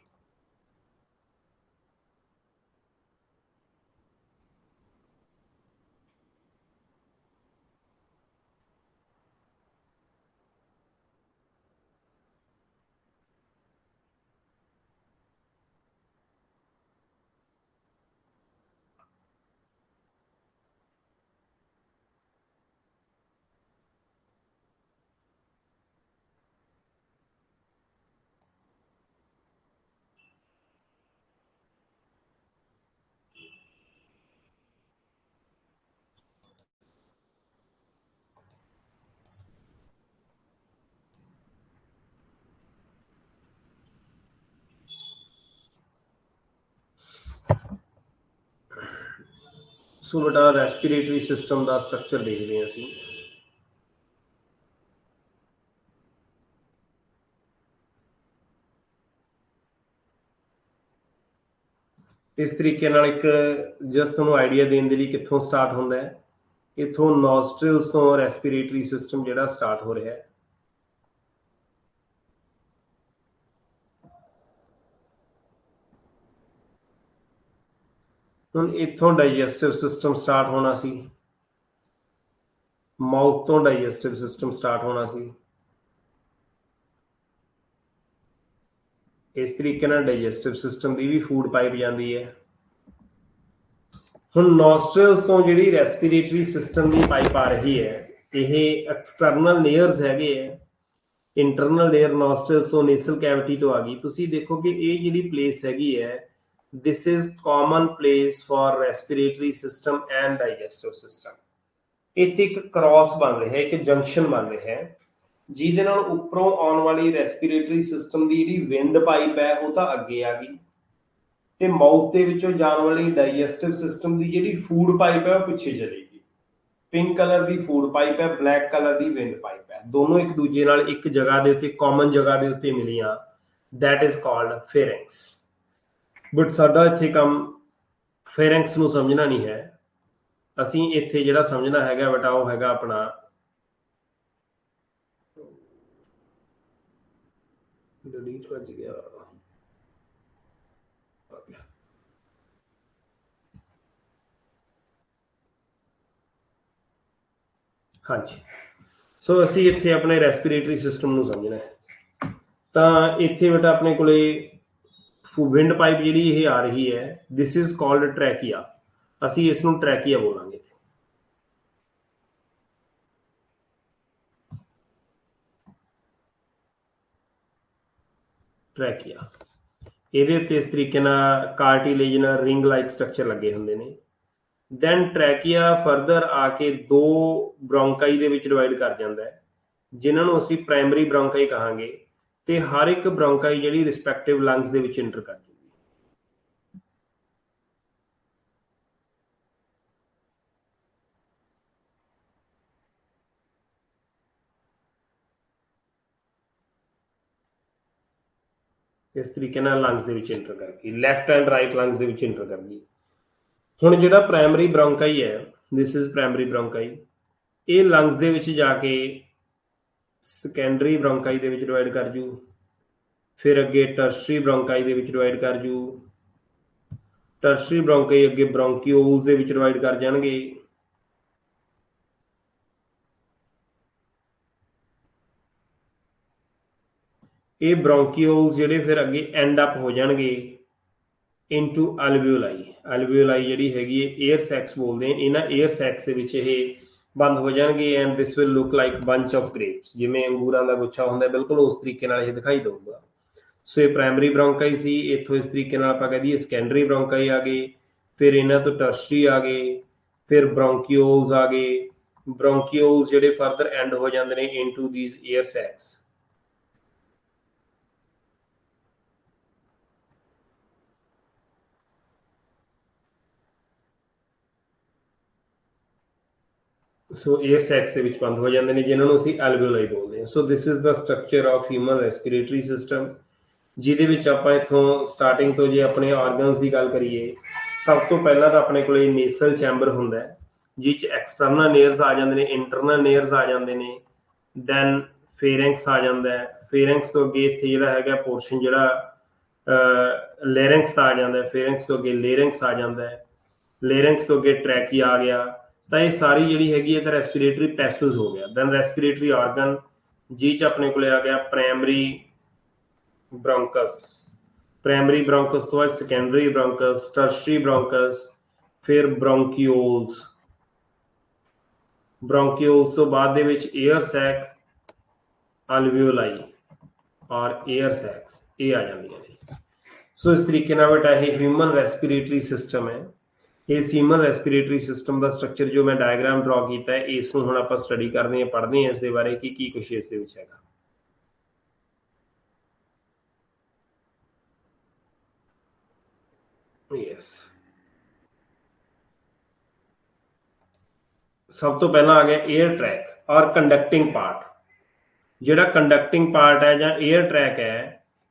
सो बेटा रेस्पिरेटरी सिस्टम का स्ट्रक्चर देखते हैं असी। इस तरीके नाल एक जस्ट तुहानूं आइडिया देने के लिए कित्थों स्टार्ट होंदा है, इत्थों नॉस्ट्रिल्स तो रेस्पिरेटरी सिस्टम जिहड़ा स्टार्ट हो रहा है। हुण इत्थों डाइजेस्टिव सिस्टम स्टार्ट होना सी, माउथ तो डाइजेस्टिव सिस्टम स्टार्ट होना सी। इस तरीके नाल डाइजेस्टिव सिस्टम की भी फूड पाइप जाती है। हुण नॉस्ट्रल्स तो जिहड़ी रेस्पिरेटरी सिस्टम की पाइप आ रही है, ये एक्सटर्नल लेयर्स हैगे है। इंटरनल लेयर नॉस्ट्रल्स तो नेसल कैविटी तो आ गई। तुसी देखो कि ये जिहड़ी प्लेस हैगी है, this is common place for respiratory system and digestive system. इत्थे एक क्रॉस बन रहा है, एक जंक्शन बन रहा है, जिहदे नाल उपरों आउण वाली रेस्पिरेटरी सिस्टम की जिहड़ी विंड पाइप है वो तो अगे आ गई, ते माउथ दे विचों जाण वाली डाइजेस्टिव सिस्टम की जिहड़ी फूड पाइप है वो पिछे चलेगी। पिंक कलर की फूड पाइप है, ब्लैक कलर की विंड पाइप है, दोनों एक दूजे नाल एक जगह दे उत्ते कॉमन जगह दे उत्ते मिलियां। That is called pharynx. But साडा इत्थे काम फेरेंक्स नूं समझना नहीं है, असीं इत्थे जिहड़ा समझना हैगा बेटा वो हैगा अपना डिलीट हो गया। हाँ जी, सो असी इत्थे अपने रेस्पिरेटरी सिस्टम नूं समझना है। तो इत्थे बेटा अपने कोले विंड पाइप जिहड़ी ये आ रही है, दिस इज कॉल्ड ट्रैकिया। असी इस नूं ट्रैकिया बोलांगे। ट्रैकिया ਇਹਦੇ ਉੱਤੇ इस तरीके नाल कार्टिलेजनल रिंग लाइक स्ट्रक्चर लगे हुंदे ने। दैन ट्रैकिया फरदर आके दो ब्रोंकाई ਦੇ ਵਿੱਚ डिवाइड कर ਜਾਂਦਾ है, जिन्हां ਨੂੰ ਅਸੀਂ प्राइमरी ब्रोंकाई कहांगे, ਤੇ हर एक ब्रोंकाई ਜਿਹੜੀ रिस्पैक्टिव लंग्स ਦੇ ਵਿੱਚ इंटर कर जूगी। इस तरीके नाल लंग्स दे विच एंटर कर गई, left and right lungs they which enter कर गई। हुण जिहड़ा प्राइमरी ब्रोंकाई है, दिस इज प्राइमरी ब्रोंकाई, ये लंग्स दे विच जाके सैकेंडरी ब्रोंकाई दे विच डिवाइड कर जू, फिर अगे टर्शरी ब्रोंकाई दे विच डिवाइड कर जू, टर्शरी ब्रोंकाई अगे ब्रोंकियोल्स दे विच डिवाइड कर जाणगे, ये ब्रोंकियोल्स जिहड़े फिर अगे एंड अप हो जाणगे इनटू एल्वियोलाई। एल्वियोलाई जिहड़ी हैगी एयर सैक्स बोलते हैं, इन्हां एयर सैक्स दे विच ये बंद हो जाणगे and this will look like bunch of grapes, जिवें अंगूरां दा गुच्छा हुंदा बिल्कुल उस तरीके नाल ये दिखाई देऊगा। सो ये प्राइमरी ब्रोंकाई सी, इत्थों इस तरीके नाल आपां कह दईए सैकेंडरी ब्रोंकाई आ गई, फिर इन्हां तो टर्शरी आ गए, फिर ब्रोंकियोल्स आ गए, ब्रोंकियोल्स जिहड़े फर्दर एंड हो जांदे ने into these air sacs. So air sacs ਦੇ ਵਿੱਚ ਬੰਦ ਹੋ ਜਾਂਦੇ ਨੇ ਜਿਨ੍ਹਾਂ ਨੂੰ ਅਸੀਂ ਐਲਵੀਓਲਾਈ ਬੋਲਦੇ ਹਾਂ। So this is the structure of human respiratory system, ਜਿਹਦੇ ਵਿੱਚ ਆਪਾਂ ਇੱਥੋਂ ਸਟਾਰਟਿੰਗ ਤੋਂ ਜੇ ਆਪਣੇ ਆਰਗਨਸ ਦੀ ਗੱਲ ਕਰੀਏ, ਸਭ ਤੋਂ ਪਹਿਲਾਂ ਤਾਂ ਆਪਣੇ ਕੋਲੇ ਨੇਸਲ ਚੈਂਬਰ ਹੁੰਦਾ ਹੈ, ਜਿਹ 'ਚ ਐਕਸਟਰਨਲ ਨੇਅਰਸ ਆ ਜਾਂਦੇ ਨੇ, ਇੰਟਰਨਲ ਨੇਅਰਸ ਆ ਜਾਂਦੇ ਨੇ, ਦੈਨ ਫੇਰੈਂਕਸ ਆ ਜਾਂਦਾ ਹੈ, ਫੇਰੈਂਕਸ ਤੋਂ ਅੱਗੇ ਇੱਥੇ ਜਿਹੜਾ ਹੈਗਾ ਪੋਰਸ਼ਨ ਜਿਹੜਾ ਲੇਰੈਂਕਸ ਦਾ ਆ ਜਾਂਦਾ ਹੈ, ਫੇਰੈਂਕਸ ਤੋਂ ਅੱਗੇ ਲੇਰੈਂਕਸ ਆ ਜਾਂਦਾ ਹੈ, ਲੇਰੈਂਕਸ ਤੋਂ ਅੱਗੇ ਟਰੈਕੀ ਆ ਗਿਆ, ਤਾਂ ਇਹ ਸਾਰੀ ਜਿਹੜੀ ਹੈਗੀ ਹੈ ਤਾਂ ਰੈਸਪੀਰੇਟਰੀ ਪੈਸੇਜ ਹੋ ਗਿਆ। ਦੈਨ ਰੈਸਪੀਰੇਟਰੀ ਆਰਗਨ ਜਿਹ 'ਚ ਆਪਣੇ ਕੋਲੇ ਆ ਗਿਆ ਪ੍ਰਾਇਮਰੀ ब्रोंकस, प्राइमरी ब्रोंकस तो बाद सैकेंडरी ब्रोंकस, टर्शरी ब्रोंकस, फिर ब्रोंकियोल्स, ब्रोंकियोल्स तो बाद दे विच एयर सैक, एल्वियोलाई और एयर सैक्स ये आ जांदियां ने। सो इस तरीके नाल बेटा ये ह्यूमन रेस्पिरेटरी सिस्टम है। इस ह्यूमन रेस्पिरेटरी सिस्टम का स्ट्रक्चर जो मैं डायग्राम ड्रॉ किया है, इसनूं हुण आपां स्टडी करदे हैं, पढ़दे हैं इस दे बारे कि कुछ इस दे विच हैगा। यस, सब तो पहला आ गया एयर ट्रैक और कंडक्टिंग पार्ट। जिहड़ा कंडक्टिंग पार्ट है जां एयर ट्रैक है,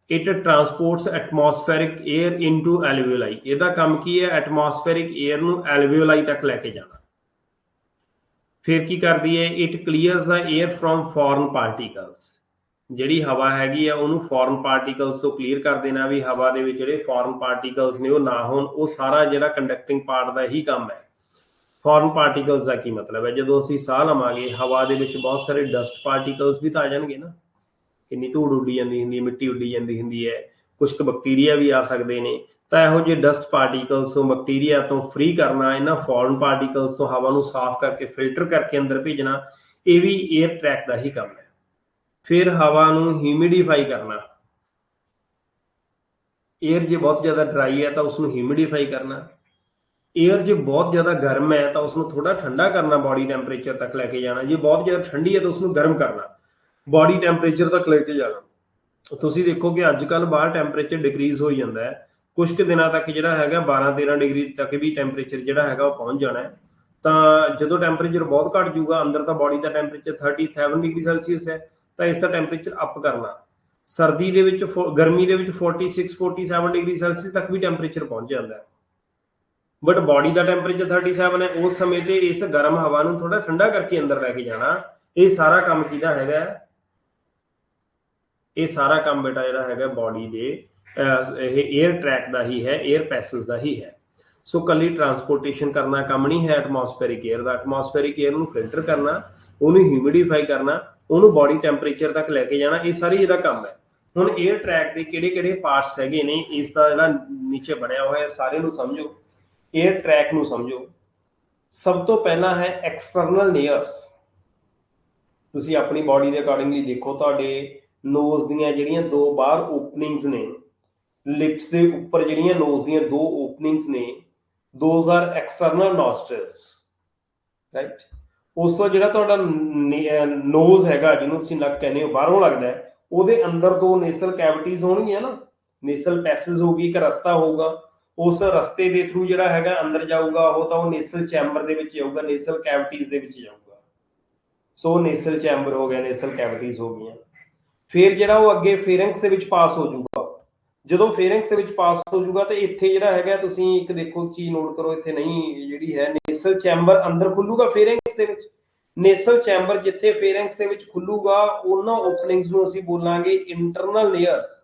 it transports atmospheric air into alveoli. इहदा काम की है, एटमॉस्फेरिक एयर नूं एल्वियोलाई तक लैके जाना। फिर की करदी है, it clears the air from foreign particles. जिहड़ी हवा हैगी है उहनूं फॉरेन पार्टिकल्स तो क्लीयर कर देना, भी हवा दे विच जिहड़े फॉरेन पार्टिकल्स ने वो ना होण। वो सारा जिहड़ा कंडक्टिंग पार्ट का ही काम है। फॉरेन पार्टिकल्स का की मतलब है, जो असीं साह लवांगे हवा दे विच बहुत सारे डस्ट पार्टिकल्स भी तो आ जाणगे ना, किन्नी धूड़ उड्डी जाती हुंदी है, मिट्टी उड्डी जाती हुंदी है, कुछ बैक्टीरिया भी आ सकते हैं। तो इहो जे डस्ट पार्टिकल्स तो बैक्टीरिया तो फ्री करना, इन्हां फॉरेन पार्टिकल्स तो हवा नूं साफ करके फिल्टर करके अंदर भेजना, ये भी एयर ट्रैक का ही काम है। फिर हवा नूं ह्यूमिडीफाई करना, एयर जो बहुत ज़्यादा ड्राई है तो उसनूं ह्यूमिडीफाई करना, एयर जो बहुत ज़्यादा गर्म है तो उसनूं थोड़ा ठंडा करना, बॉडी टैंपरेचर तक लैके जाना। जो बहुत ज़्यादा ठंडी है तो उसनूं गर्म करना, बॉडी टैंपरेचर तक लैके जाना। तुसीं देखो कि अजकल बाहर टैंपरेचर डिक्रीज़ हो जाता है, कुछ के दिनों तक जिहड़ा हैगा 12-13 डिग्री तक भी टैंपरेचर जिहड़ा हैगा वो पहुँच जाना है। तो जो टैंपरेचर बहुत घट जूगा, अंदर तो बॉडी का टैंपरेचर 37 डिग्री सैल्सीयस है, तो इसका टैंपरेचर अप करना। सर्दी दे विच गर्मी दे विच 46-47 डिग्री सैल्सीयस तक भी टैंपरेचर पहुँच जाता है, बट बॉडी का टैंपरेचर 37 है। उस समय ते इस गर्म हवा नूं थोड़ा ठंडा करके अंदर लैके जाना, ये सारा काम किहदा हैगा, ये सारा काम बेटा जिहड़ा हैगा बॉडी दे एयर ट्रैक का ही है, एयर पैसेज का ही है। सो कली ट्रांसपोर्टेशन करना काम नहीं है एटमॉस्फेरिक एयर का। एटमॉस्फेरिक एयर नूं फिल्टर करना, उन्हें ह्यूमिडीफाई करना, उन्होंने बॉडी टैंपरेचर तक लैके जाना, ये सारी इहदा काम है। हुण एयर ट्रैक के किहड़े-किहड़े पार्ट्स हैगे ने, इसका जिहड़ा नीचे बनया हुआ है सारे नूं समझो, एयर ट्रैक नूं समझो। सब तो पहला है एक्सटर्नल लेयर्स। तुसीं अपनी बॉडी के अकॉर्डिंगली देखो, तुहाडे नोज दीयां जिहड़ियां दो बाहर ओपनिंग्स ने, लिप्स के उपर जिहड़ियां नोज दीयां दो ओपनिंग्स ने, those are external nostrils, right. उस तो जिहड़ा तुहाडा नोज हैगा, जिहनूं तुसीं नक कहंदे हो, बाहरों लगदा है, ਉਹਦੇ अंदर दो नेसल कैविटीज होणगीਆਂ ना, नेसल पैसेज होगी, एक रस्ता होगा, उस रस्ते के थ्रू जिहड़ा हैगा अंदर जाऊगा, वो तो नेसल चैंबर दे विच जाऊगा, नेसल कैविटीज दे विच जाऊगा। सो नेसल चैंबर हो गया, नेसल कैविटीज हो गई। फिर जिहड़ा वो अगे फेरेंक्स दे विच पास हो जाऊगा, ਜਦੋਂ ਫੇਰਿੰਕਸ ਦੇ ਵਿੱਚ ਪਾਸ ਹੋ ਜਾਊਗਾ ਤੇ ਇੱਥੇ ਜਿਹੜਾ ਹੈਗਾ ਤੁਸੀਂ ਇੱਕ ਦੇਖੋ ਚੀਜ਼ ਨੋਟ ਕਰੋ, ਇੱਥੇ ਨਹੀਂ ਜਿਹੜੀ ਹੈ ਨੇਸਲ ਚੈਂਬਰ ਅੰਦਰ ਖੁੱਲੂਗਾ ਫੇਰਿੰਕਸ ਦੇ ਵਿੱਚ। ਨੇਸਲ ਚੈਂਬਰ ਜਿੱਥੇ ਫੇਰਿੰਕਸ ਦੇ ਵਿੱਚ ਖੁੱਲੂਗਾ ਉਹਨਾਂ ਓਪਨਿੰਗਸ ਨੂੰ ਅਸੀਂ ਬੋਲਾਂਗੇ ਇੰਟਰਨਲ ਲੇਅਰਸ।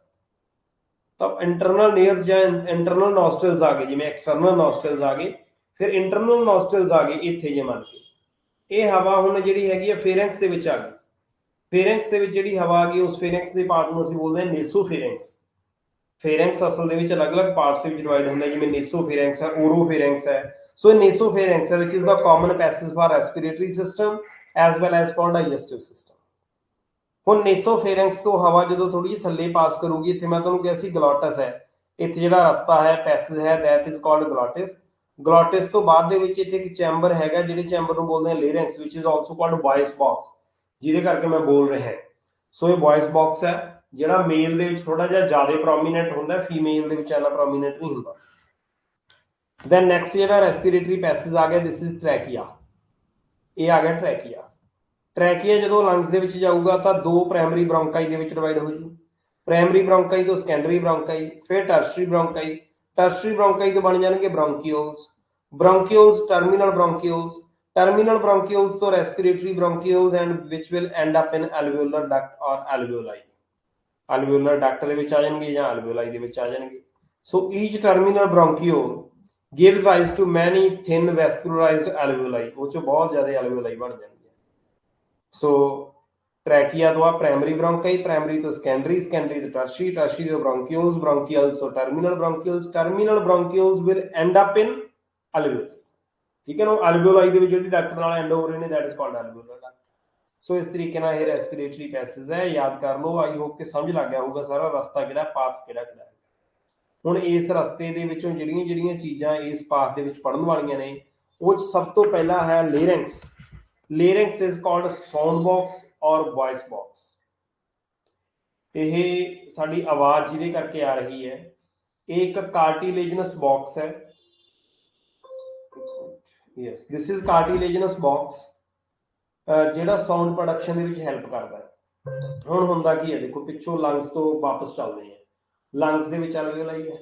ਤਾਂ ਇੰਟਰਨਲ ਲੇਅਰਸ ਜਾਂ ਇੰਟਰਨਲ ਨੋਸਟਰਲਸ ਆ ਗਏ, ਜਿਵੇਂ ਐਕਸਟਰਨਲ ਨੋਸਟਰਲਸ ਆ ਗਏ, ਫਿਰ ਇੰਟਰਨਲ ਨੋਸਟਰਲਸ ਆ ਗਏ ਇੱਥੇ ਜੇ ਮੰਨ ਕੇ। ਇਹ ਹਵਾ ਹੁਣ ਜਿਹੜੀ ਹੈਗੀ ਆ ਫੇਰਿੰਕਸ ਦੇ ਵਿੱਚ ਆ ਗਈ। ਫੇਰਿੰਕਸ ਦੇ ਵਿੱਚ ਜਿਹੜੀ ਹਵਾ ਆ ਗਈ ਉਸ ਫੇਰਿੰਕਸ ਦੇ ਪਾਰਟ ਨੂੰ ਅਸੀਂ ਬੋਲਦੇ ਹਾਂ ਨੇਸੋਫੇਰਿੰਕਸ। ਫੇਰਿੰਕਸ ਅਸਲ ਦੇ ਵਿੱਚ ਅਲੱਗ-ਅਲੱਗ ਪਾਰਟਸ ਵਿੱਚ ਡਿਵਾਈਡ ਹੁੰਦਾ, ਜਿਵੇਂ ਨੇਸੋਫੇਰਿੰਕਸ ਹੈ, ਓਰੋਫੇਰਿੰਕਸ ਹੈ। ਸੋ ਇਹ ਨੇਸੋਫੇਰਿੰਕਸ ਹੈ which is the common passage for respiratory system as well as for digestive system। ਹੁਣ ਨੇਸੋਫੇਰਿੰਕਸ ਤੋਂ ਹਵਾ ਜਦੋਂ ਥੋੜੀ ਜਿਹੀ ਥੱਲੇ ਪਾਸ ਕਰੂਗੀ, ਇੱਥੇ ਮੈਂ ਤੁਹਾਨੂੰ ਕਿਹਾ ਸੀ ਗਲੋਟਸ ਹੈ, ਇੱਥੇ ਜਿਹੜਾ ਰਸਤਾ ਹੈ ਪੈਸੇਜ ਹੈ that is called glottis। ਗਲੋਟਿਸ ਤੋਂ ਬਾਅਦ ਦੇ ਵਿੱਚ ਇੱਥੇ ਇੱਕ ਚੈਂਬਰ ਹੈਗਾ, ਜਿਹੜੇ ਚੈਂਬਰ ਨੂੰ ਬੋਲਦੇ ਆ ਲੇਰਿੰਕਸ which is also called voice box, ਜਿਹਦੇ ਕਰਕੇ ਮੈਂ ਬੋਲ ਰਿਹਾ। ਸੋ ਇਹ voice box ਹੈ ਜਿਹੜਾ ਮੇਲ ਦੇ ਵਿੱਚ ਥੋੜਾ ਜਿਹਾ ਜ਼ਿਆਦਾ ਪ੍ਰੋਮੀਨੈਂਟ ਹੁੰਦਾ, ਫੀਮੇਲ ਦੇ ਵਿੱਚ ਇੰਨਾ ਪ੍ਰੋਮੀਨੈਂਟ ਨਹੀਂ ਹੁੰਦਾ। ਦੈਨ ਨੈਕਸਟ ਜਿਹੜਾ ਰੈਸਪੀਰੇਟਰੀ ਪੈਸੇਜ ਆ ਗਿਆ, ਦਿਸ ਇਜ਼ ਟ੍ਰੈਕੀਆ। ਇਹ ਆ ਗਿਆ ਟ੍ਰੈਕੀਆ। ਟ੍ਰੈਕੀਆ ਜਦੋਂ ਲੰਗਸ ਦੇ ਵਿੱਚ ਜਾਊਗਾ ਤਾਂ ਦੋ ਪ੍ਰਾਇਮਰੀ ਬ੍ਰੌਂਕਾਈ ਦੇ ਵਿੱਚ ਡਿਵਾਈਡ ਹੋ ਜੂ। ਪ੍ਰਾਇਮਰੀ ਬ੍ਰੌਂਕਾਈ ਤੋਂ ਸੈਕੰਡਰੀ ਬ੍ਰੌਂਕਾਈ, ਫਿਰ ਟਰਸ਼ਰੀ ਬ੍ਰੌਂਕਾਈ। ਟਰਸ਼ਰੀ ਬ੍ਰੌਂਕਾਈ ਤੋਂ ਬਣ ਜਾਣਗੇ ਬ੍ਰੌਂਕੀਓਲਸ, ਬ੍ਰੌਂਕੀਓਲਸ ਟਰਮੀਨਲ ਬ੍ਰੌਂਕੀਓਲਸ, ਟਰਮੀਨਲ ਬ੍ਰੌਂਕੀਓਲਸ ਤੋਂ respiratory bronchioles and which will end up in alveolar duct or alveoli. ਐਲਵੀਓਲਰ Duckett ਦੇ ਵਿੱਚ ਆ ਜਾਣਗੇ ਜਾਂ ਐਲਵੀਓਲਾਈ ਦੇ ਵਿੱਚ ਆ ਜਾਣਗੇ। ਸੋ ਈਚ terminal ਬ੍ਰੌਂਕੀਓਲ gives rise to many thin vascularized alveoli, ਉਹ ਚ ਬਹੁਤ ਜ਼ਿਆਦਾ ਐਲਵੀਓਲਾਈ ਬਣ ਜਾਂਦੀ ਹੈ। ਸੋ ਟ੍ਰੈਕੀਆ ਤੋਂ ਆ ਪ੍ਰਾਇਮਰੀ ਬ੍ਰੌਂਕਾਈ, ਪ੍ਰਾਇਮਰੀ ਤੋਂ ਸੈਕੰਡਰੀ, ਸੈਕੰਡਰੀ ਤੋਂ ਟਰਸ਼ਰੀ, ਟਰਸ਼ਰੀ ਤੋਂ ਬ੍ਰੌਂਕੀਓਲਸ, ਬ੍ਰੌਂਕੀਅਲਸ ਤੋਂ terminal bronchioles, terminal bronchioles will end up in alveoli. ਠੀਕ ਹੈ ਨਾ, ਐਲਵੀਓਲਾਈ ਦੇ ਵਿੱਚ ਜਿਹੜੀ ਡਕਟ ਨਾਲ ਐਂਡ ਹੋ ਰਹੇ ਨੇ that is called alveolar duct। ਸੋ ਇਸ ਤਰੀਕੇ ਨਾਲ ਇਹ ਰੈਸਪੀਰੇਟਰੀ ਪੈਸੇਜ ਹੈ, ਯਾਦ ਕਰ ਲਓ। ਆਈ ਹੋਪ ਕਿ ਸਮਝ ਲੱਗ ਗਿਆ ਹੋਊਗਾ ਸਾਰਾ ਰਸਤਾ ਕਿਹੜਾ, ਪਾਥ ਕਿਹੜਾ ਕਿਹੜਾ। ਹੁਣ ਇਸ ਰਸਤੇ ਦੇ ਵਿੱਚੋਂ ਜਿਹੜੀਆਂ ਜਿਹੜੀਆਂ ਚੀਜ਼ਾਂ ਇਸ ਪਾਥ ਦੇ ਵਿੱਚ ਪੜਨ ਵਾਲੀਆਂ ਨੇ, ਉਹ ਸਭ ਤੋਂ ਪਹਿਲਾਂ ਹੈ ਲੇਰਿੰਕਸ। ਲੇਰਿੰਕਸ ਇਜ਼ ਕਾਲਡ ਸਾਊਂਡ ਬਾਕਸ ਔਰ ਵੌਇਸ ਬਾਕਸ। ਇਹ ਸਾਡੀ ਆਵਾਜ਼ ਜਿਹਦੇ ਕਰਕੇ ਆ ਰਹੀ ਹੈ, ਇਹ ਇੱਕ ਕਾਰਟੀਲੇਜਨਸ ਬਾਕਸ ਹੈ। ਯੈਸ, ਦਿਸ ਇਜ਼ ਕਾਰਟੀਲੇਜਨਸ ਬਾਕਸ, ਜਿਹੜਾ ਸਾਊਂਡ ਪ੍ਰੋਡਕਸ਼ਨ ਦੇ ਵਿੱਚ ਹੈਲਪ ਕਰਦਾ ਹੈ। ਹੁਣ ਹੁੰਦਾ ਕੀ ਹੈ, ਦੇਖੋ ਪਿੱਛੋਂ ਲੰਗਸ ਤੋਂ ਵਾਪਸ ਚੱਲਦੇ ਆ। ਲੰਗਸ ਦੇ ਵਿੱਚ ਐਲਵੀਓਲਾਈ ਹੈ,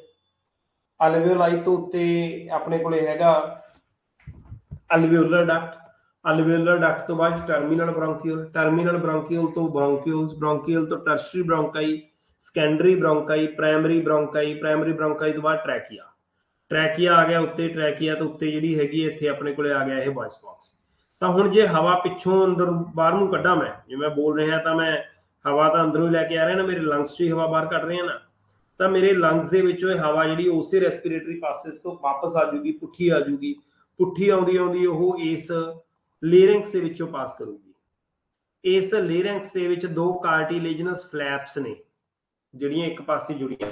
ਐਲਵੀਓਲਾਈ ਤੋਂ ਉੱਤੇ ਆਪਣੇ ਕੋਲੇ ਹੈਗਾ ਐਲਵੀਓਲਰ ਡਕਟ, ਐਲਵੀਓਲਰ ਡਕਟ ਤੋਂ ਬਾਅਦ ਟਰਮੀਨਲ ਬ੍ਰੌਂਕੀਓਲ, ਟਰਮੀਨਲ ਬ੍ਰੌਂਕੀਓਲ ਤੋਂ ਬ੍ਰੌਂਕੀਓਲਸ, ਬ੍ਰੌਂਕੀਓਲ ਤੋਂ tertiary ਬ੍ਰੌਂਕਾਈ, secondary ਬ੍ਰੌਂਕਾਈ, primary bronchi, primary ਬ੍ਰੌਂਕਾਈ ਤੋਂ ਬਾਅਦ ਟ੍ਰੈਕੀਆ। ਟ੍ਰੈਕੀਆ ਆ ਗਿਆ ਉੱਤੇ, ਟ੍ਰੈਕੀਆ ਤੋਂ ਉੱਤੇ ਜਿਹੜੀ ਹੈਗੀ ਇੱਥੇ ਆਪਣੇ ਕੋਲੇ ਆ ਗਿਆ ਇਹ ਵੌਇਸ ਬਾਕਸ। ਤਾਂ ਹੁਣ ਜੇ ਹਵਾ ਪਿੱਛੋਂ ਅੰਦਰ ਬਾਹਰ ਨੂੰ ਕੱਢਾਂ, ਮੈਂ ਜੇ ਮੈਂ ਬੋਲ ਰਿਹਾ ਤਾਂ ਮੈਂ ਹਵਾ ਤਾਂ ਅੰਦਰੋਂ ਹੀ ਲੈ ਕੇ ਆ ਰਿਹਾ ਨਾ, ਮੇਰੇ ਲੰਗਸ 'ਚ ਹੀ ਹਵਾ ਬਾਹਰ ਕੱਢ ਰਹੇ ਨਾ, ਤਾਂ ਮੇਰੇ ਲੰਗਸ ਦੇ ਵਿੱਚੋਂ ਇਹ ਹਵਾ ਜਿਹੜੀ ਉਸੇ ਰੈਸਪੀਰੇਟਰੀ ਪਾਸਿਸ ਤੋਂ ਵਾਪਸ ਆ ਜੂਗੀ, ਪੁੱਠੀ ਆ ਜੂਗੀ। ਪੁੱਠੀ ਆਉਂਦੀ ਆਉਂਦੀ ਉਹ ਇਸ ਲੇਰਿੰਕਸ ਦੇ ਵਿੱਚੋਂ ਪਾਸ ਕਰੂਗੀ। ਇਸ ਲੇਰਿੰਕਸ ਦੇ ਵਿੱਚ ਦੋ ਕਾਰਟੀਲੇਜਨਸ ਫਲੈਪਸ ਨੇ ਜਿਹੜੀਆਂ ਇੱਕ ਪਾਸੇ ਜੁੜੀਆਂ।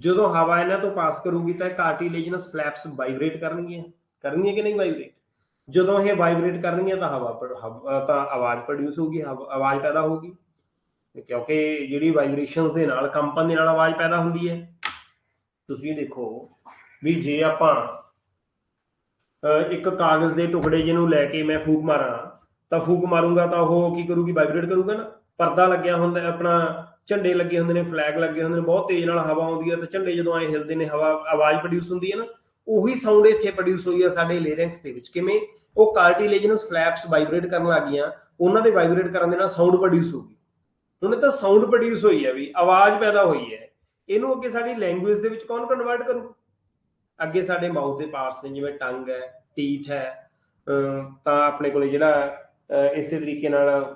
ਜਦੋਂ ਹਵਾ ਇਹਨਾਂ ਤੋਂ ਪਾਸ ਕਰੂਗੀ ਤਾਂ ਕਾਰਟੀਲੇਜਨਸ ਫਲੈਪਸ ਵਾਈਬ੍ਰੇਟ ਕਰਨਗੀਆਂ ਕਿ ਨਹੀਂ ਵਾਈਬ੍ਰੇਟ। ਜਦੋਂ ਇਹ ਵਾਈਬ੍ਰੇਟ ਕਰਨਗੀਆਂ ਤਾਂ ਤਾਂ ਆਵਾਜ਼ ਪ੍ਰੋਡਿਊਸ ਹੋਊਗੀ, ਆਵਾਜ਼ ਪੈਦਾ ਹੋਊਗੀ, ਕਿਉਂਕਿ ਜਿਹੜੀ ਵਾਈਬ੍ਰੇਸ਼ਨਸ ਦੇ ਨਾਲ, ਕੰਪਨ ਦੇ ਨਾਲ ਆਵਾਜ਼ ਪੈਦਾ ਹੁੰਦੀ ਹੈ। ਤੁਸੀਂ ਦੇਖੋ ਵੀ ਜੇ ਆਪਾਂ ਇੱਕ ਕਾਗਜ਼ ਦੇ ਟੁਕੜੇ ਜਿਹਨੂੰ ਲੈ ਕੇ ਮੈਂ ਫੂਕ ਮਾਰਾਂ ਤਾਂ ਫੂਕ ਮਾਰੂੰਗਾ ਤਾਂ ਉਹ ਕੀ ਕਰੂਗੀ, ਵਾਈਬ੍ਰੇਟ ਕਰੂਗਾ ਨਾ। ਪਰਦਾ ਲੱਗਿਆ ਹੁੰਦਾ, ਆਪਣਾ ਝੰਡੇ ਲੱਗੇ ਹੁੰਦੇ ਨੇ, ਫਲੈਗ ਲੱਗੇ ਹੁੰਦੇ ਨੇ, ਬਹੁਤ ਤੇਜ਼ ਨਾਲ ਹਵਾ ਆਉਂਦੀ ਹੈ ਤਾਂ ਝੰਡੇ ਜਦੋਂ ਐ ਹਿਲਦੇ ਨੇ, ਹਵਾ ਆਵਾਜ਼ ਪ੍ਰੋਡਿਊਸ ਹੁੰਦੀ ਹੈ ਨਾ। ਉਹੀ ਸਾਊਂਡ ਇੱਥੇ ਪ੍ਰੋਡਿਊਸ ਹੋਈ ਆ ਸਾਡੇ ਲੇਰਿੰਕਸ ਦੇ ਵਿੱਚ। ਕਿਵੇਂ? ਉਹ ਕਾਰਟੀਲੇਜਨਸ ਫਲੈਪਸ ਵਾਈਬ੍ਰੇਟ ਕਰਨ ਲੱਗ ਗਈਆਂ, ਉਹਨਾਂ ਦੇ ਵਾਈਬ੍ਰੇਟ ਕਰਨ ਦੇ ਨਾਲ ਸਾਊਂਡ ਪ੍ਰੋਡਿਊਸ ਹੋ ਗਈ। ਹੁਣ ਤਾਂ ਸਾਊਂਡ ਪ੍ਰੋਡਿਊਸ ਹੋਈ ਹੈ, ਵੀ ਆਵਾਜ਼ ਪੈਦਾ ਹੋਈ ਹੈ। ਇਹਨੂੰ ਅੱਗੇ ਸਾਡੀ ਲੈਂਗੁਏਜ ਦੇ ਵਿੱਚ ਕੌਣ ਕਨਵਰਟ ਕਰੂ? ਅੱਗੇ ਸਾਡੇ ਮਾਊਥ ਦੇ ਪਾਰਟਸ ਨੇ, ਜਿਵੇਂ ਟੰਗ ਹੈ, ਟੀਥ ਹੈ, ਤਾਂ ਆਪਣੇ ਕੋਲ ਜਿਹੜਾ ਇਸੇ ਤਰੀਕੇ ਨਾਲ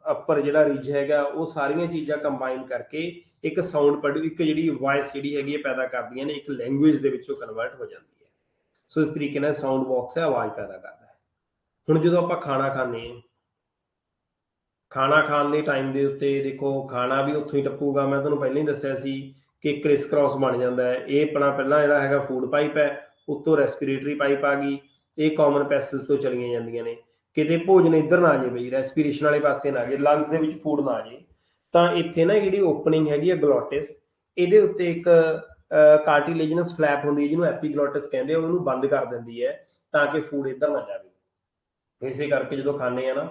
ਅੱਪਰ ਜਿਹੜਾ ਰਿਜ ਹੈਗਾ, ਉਹ ਸਾਰੀਆਂ ਚੀਜ਼ਾਂ ਕੰਬਾਈਨ ਕਰਕੇ ਇੱਕ ਸਾਊਂਡ ਇੱਕ ਜਿਹੜੀ ਵੌਇਸ ਜਿਹੜੀ ਹੈਗੀ ਹੈ ਪੈਦਾ ਕਰਦੀਆਂ ਨੇ, ਇੱਕ ਲੈਂਗੁਏਜ ਦੇ ਵਿੱਚ ਉਹ ਕਨਵਰਟ ਹੋ ਜਾਂਦੀ ਹੈ। ਸੋ ਇਸ ਤਰੀਕੇ ਨਾਲ ਸਾਊਂਡ ਬਾਕਸ ਹੈ, ਆਵਾਜ਼ ਪੈਦਾ ਕਰਦਾ ਹੈ। ਹੁਣ ਜਦੋਂ ਆਪਾਂ ਖਾਣਾ ਖਾਂਦੇ ਹਾਂ, ਖਾਣਾ ਖਾਣ ਦੇ ਟਾਈਮ ਦੇ ਉੱਤੇ ਦੇਖੋ ਖਾਣਾ ਵੀ ਉੱਥੋਂ ਹੀ ਟੱਪੂਗਾ। ਮੈਂ ਤੁਹਾਨੂੰ ਪਹਿਲਾਂ ਹੀ ਦੱਸਿਆ ਸੀ ਕਿ ਕ੍ਰਿਸ ਕ੍ਰਾਸ ਬਣ ਜਾਂਦਾ ਹੈ। ਇਹ ਆਪਣਾ ਪਹਿਲਾਂ ਜਿਹੜਾ ਹੈਗਾ ਫੂਡ ਪਾਈਪ ਹੈ, ਉੱਤੋਂ ਰੈਸਪੀਰੇਟਰੀ ਪਾਈਪ ਆ ਗਈ, ਇਹ ਕਾਮਨ ਪੈਸੇਜ ਤੋਂ ਚਲੀਆਂ ਜਾਂਦੀਆਂ ਨੇ। ਕਿਤੇ ਭੋਜਨ ਇੱਧਰ ਨਾ ਆ ਜਾਏ ਬਈ, ਰੈਸਪੀਰੇਸ਼ਨ ਵਾਲੇ ਪਾਸੇ ਨਾ ਆ ਜਾਏ, ਲੰਗਸ ਦੇ ਵਿੱਚ ਫੂਡ ਨਾ ਆ ਜਾਏ, ਤਾਂ ਇੱਥੇ ਨਾ ਜਿਹੜੀ ਓਪਨਿੰਗ ਹੈਗੀ ਹੈ ਗਲੋਟਿਸ, ਇਹਦੇ ਉੱਤੇ ਇੱਕ ਕਾਰਟੀਲੇਜਨਸ ਫਲੈਪ ਹੁੰਦੀ ਹੈ ਜਿਹਨੂੰ ਐਪੀਗਲੋਟਿਸ ਕਹਿੰਦੇ ਆ, ਉਹਨੂੰ ਬੰਦ ਕਰ ਦਿੰਦੀ ਹੈ ਤਾਂ ਕਿ ਫੂਡ ਇੱਧਰ ਨਾ ਜਾਵੇ। ਇਸੇ ਕਰਕੇ ਜਦੋਂ ਖਾਂਦੇ ਆ ਨਾ,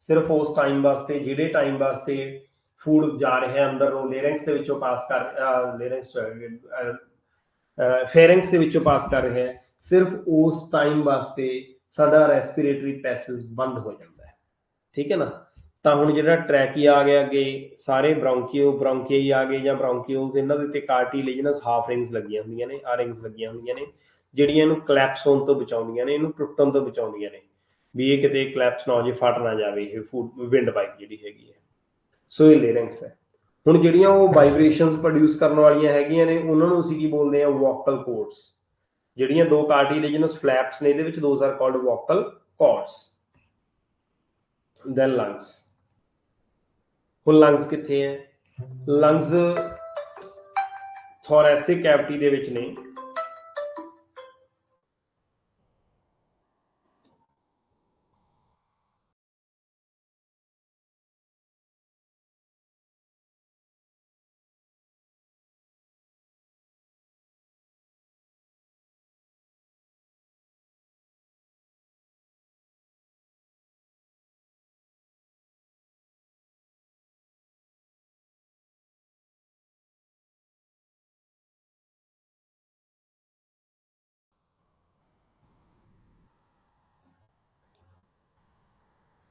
ਸਿਰਫ ਉਸ ਟਾਈਮ ਵਾਸਤੇ, ਜਿਹੜੇ ਟਾਈਮ ਵਾਸਤੇ ਫੂਡ ਜਾ ਰਿਹਾ ਅੰਦਰ ਨੂੰ, ਲੇਰਿੰਗਸ ਦੇ ਵਿੱਚੋਂ ਪਾਸ ਕਰ ਲੇਰਿੰਗਸ ਫੇਰਿੰਗਸ ਦੇ ਵਿੱਚੋਂ ਪਾਸ ਕਰ ਰਿਹਾ ਹੈ, ਸਿਰਫ ਉਸ ਟਾਈਮ ਵਾਸਤੇ ਸਾਡਾ ਰੈਸਪੀਰੇਟਰੀ ਪੈਸੇਜ ਬੰਦ ਹੋ ਜਾਂਦਾ ਹੈ। ਠੀਕ ਹੈ ਨਾ। ਤਾਂ ਹੁਣ ਜਿਹੜਾ ਟਰੈਕੀਆ ਆ ਗਿਆ ਅੱਗੇ, ਸਾਰੇ ਬ੍ਰੌਂਕੀਆਈ ਆ ਗਏ ਜਾਂ ਬ੍ਰੌਂਕੀਓਲਸ, ਇਹਨਾਂ ਦੇ ਉੱਤੇ ਕਾਰਟੀਲੇਜਨਸ ਹਾਫ ਰਿੰਗਸ ਲੱਗੀਆਂ ਹੁੰਦੀਆਂ ਨੇ, ਆ ਰਿੰਗਸ ਲੱਗੀਆਂ ਹੁੰਦੀਆਂ ਨੇ, ਜਿਹੜੀਆਂ ਇਹਨੂੰ ਕਲੈਪਸ ਹੋਣ ਤੋਂ ਬਚਾਉਂਦੀਆਂ ਨੇ, ਇਹਨੂੰ ਟੁੱਟਣ ਤੋਂ ਬਚਾਉਂਦੀਆਂ ਨੇ, ਵੀ ਇਹ ਕਿਤੇ ਕਲੈਪਸ ਨਾ ਹੋ ਜੇ, ਫਟ ਨਾ ਜਾਵੇ ਇਹ ਵਿੰਡ ਪਾਈਪ ਜਿਹੜੀ ਹੈਗੀ ਹੈ। ਸੋ ਇਹ ਲੇਰਿੰਗਸ ਹੈ। ਹੁਣ ਜਿਹੜੀਆਂ ਉਹ ਵਾਈਬ੍ਰੇਸ਼ਨਸ ਪ੍ਰੋਡਿਊਸ ਕਰਨ ਵਾਲੀਆਂ ਹੈਗੀਆਂ ਨੇ, ਉਹਨਾਂ ਨੂੰ ਅਸੀਂ ਕੀ ਬੋਲਦੇ ਹਾਂ, ਵੋਕਲ ਕੋਰਡਸ। ਜਿਹੜੀਆਂ ਦੋ ਕਾਰਟੀਲੇਜਨਸ ਫਲੈਪਸ ਨੇ ਇਹਦੇ ਵਿੱਚ, those are called vocal cords. Then lungs. ਹੁਣ ਲੰਗਸ ਕਿੱਥੇ ਹੈ? ਲੰਗਸ ਥੋਰੈਸਿਕ ਕੈਵਿਟੀ ਦੇ ਵਿੱਚ ਨੇ।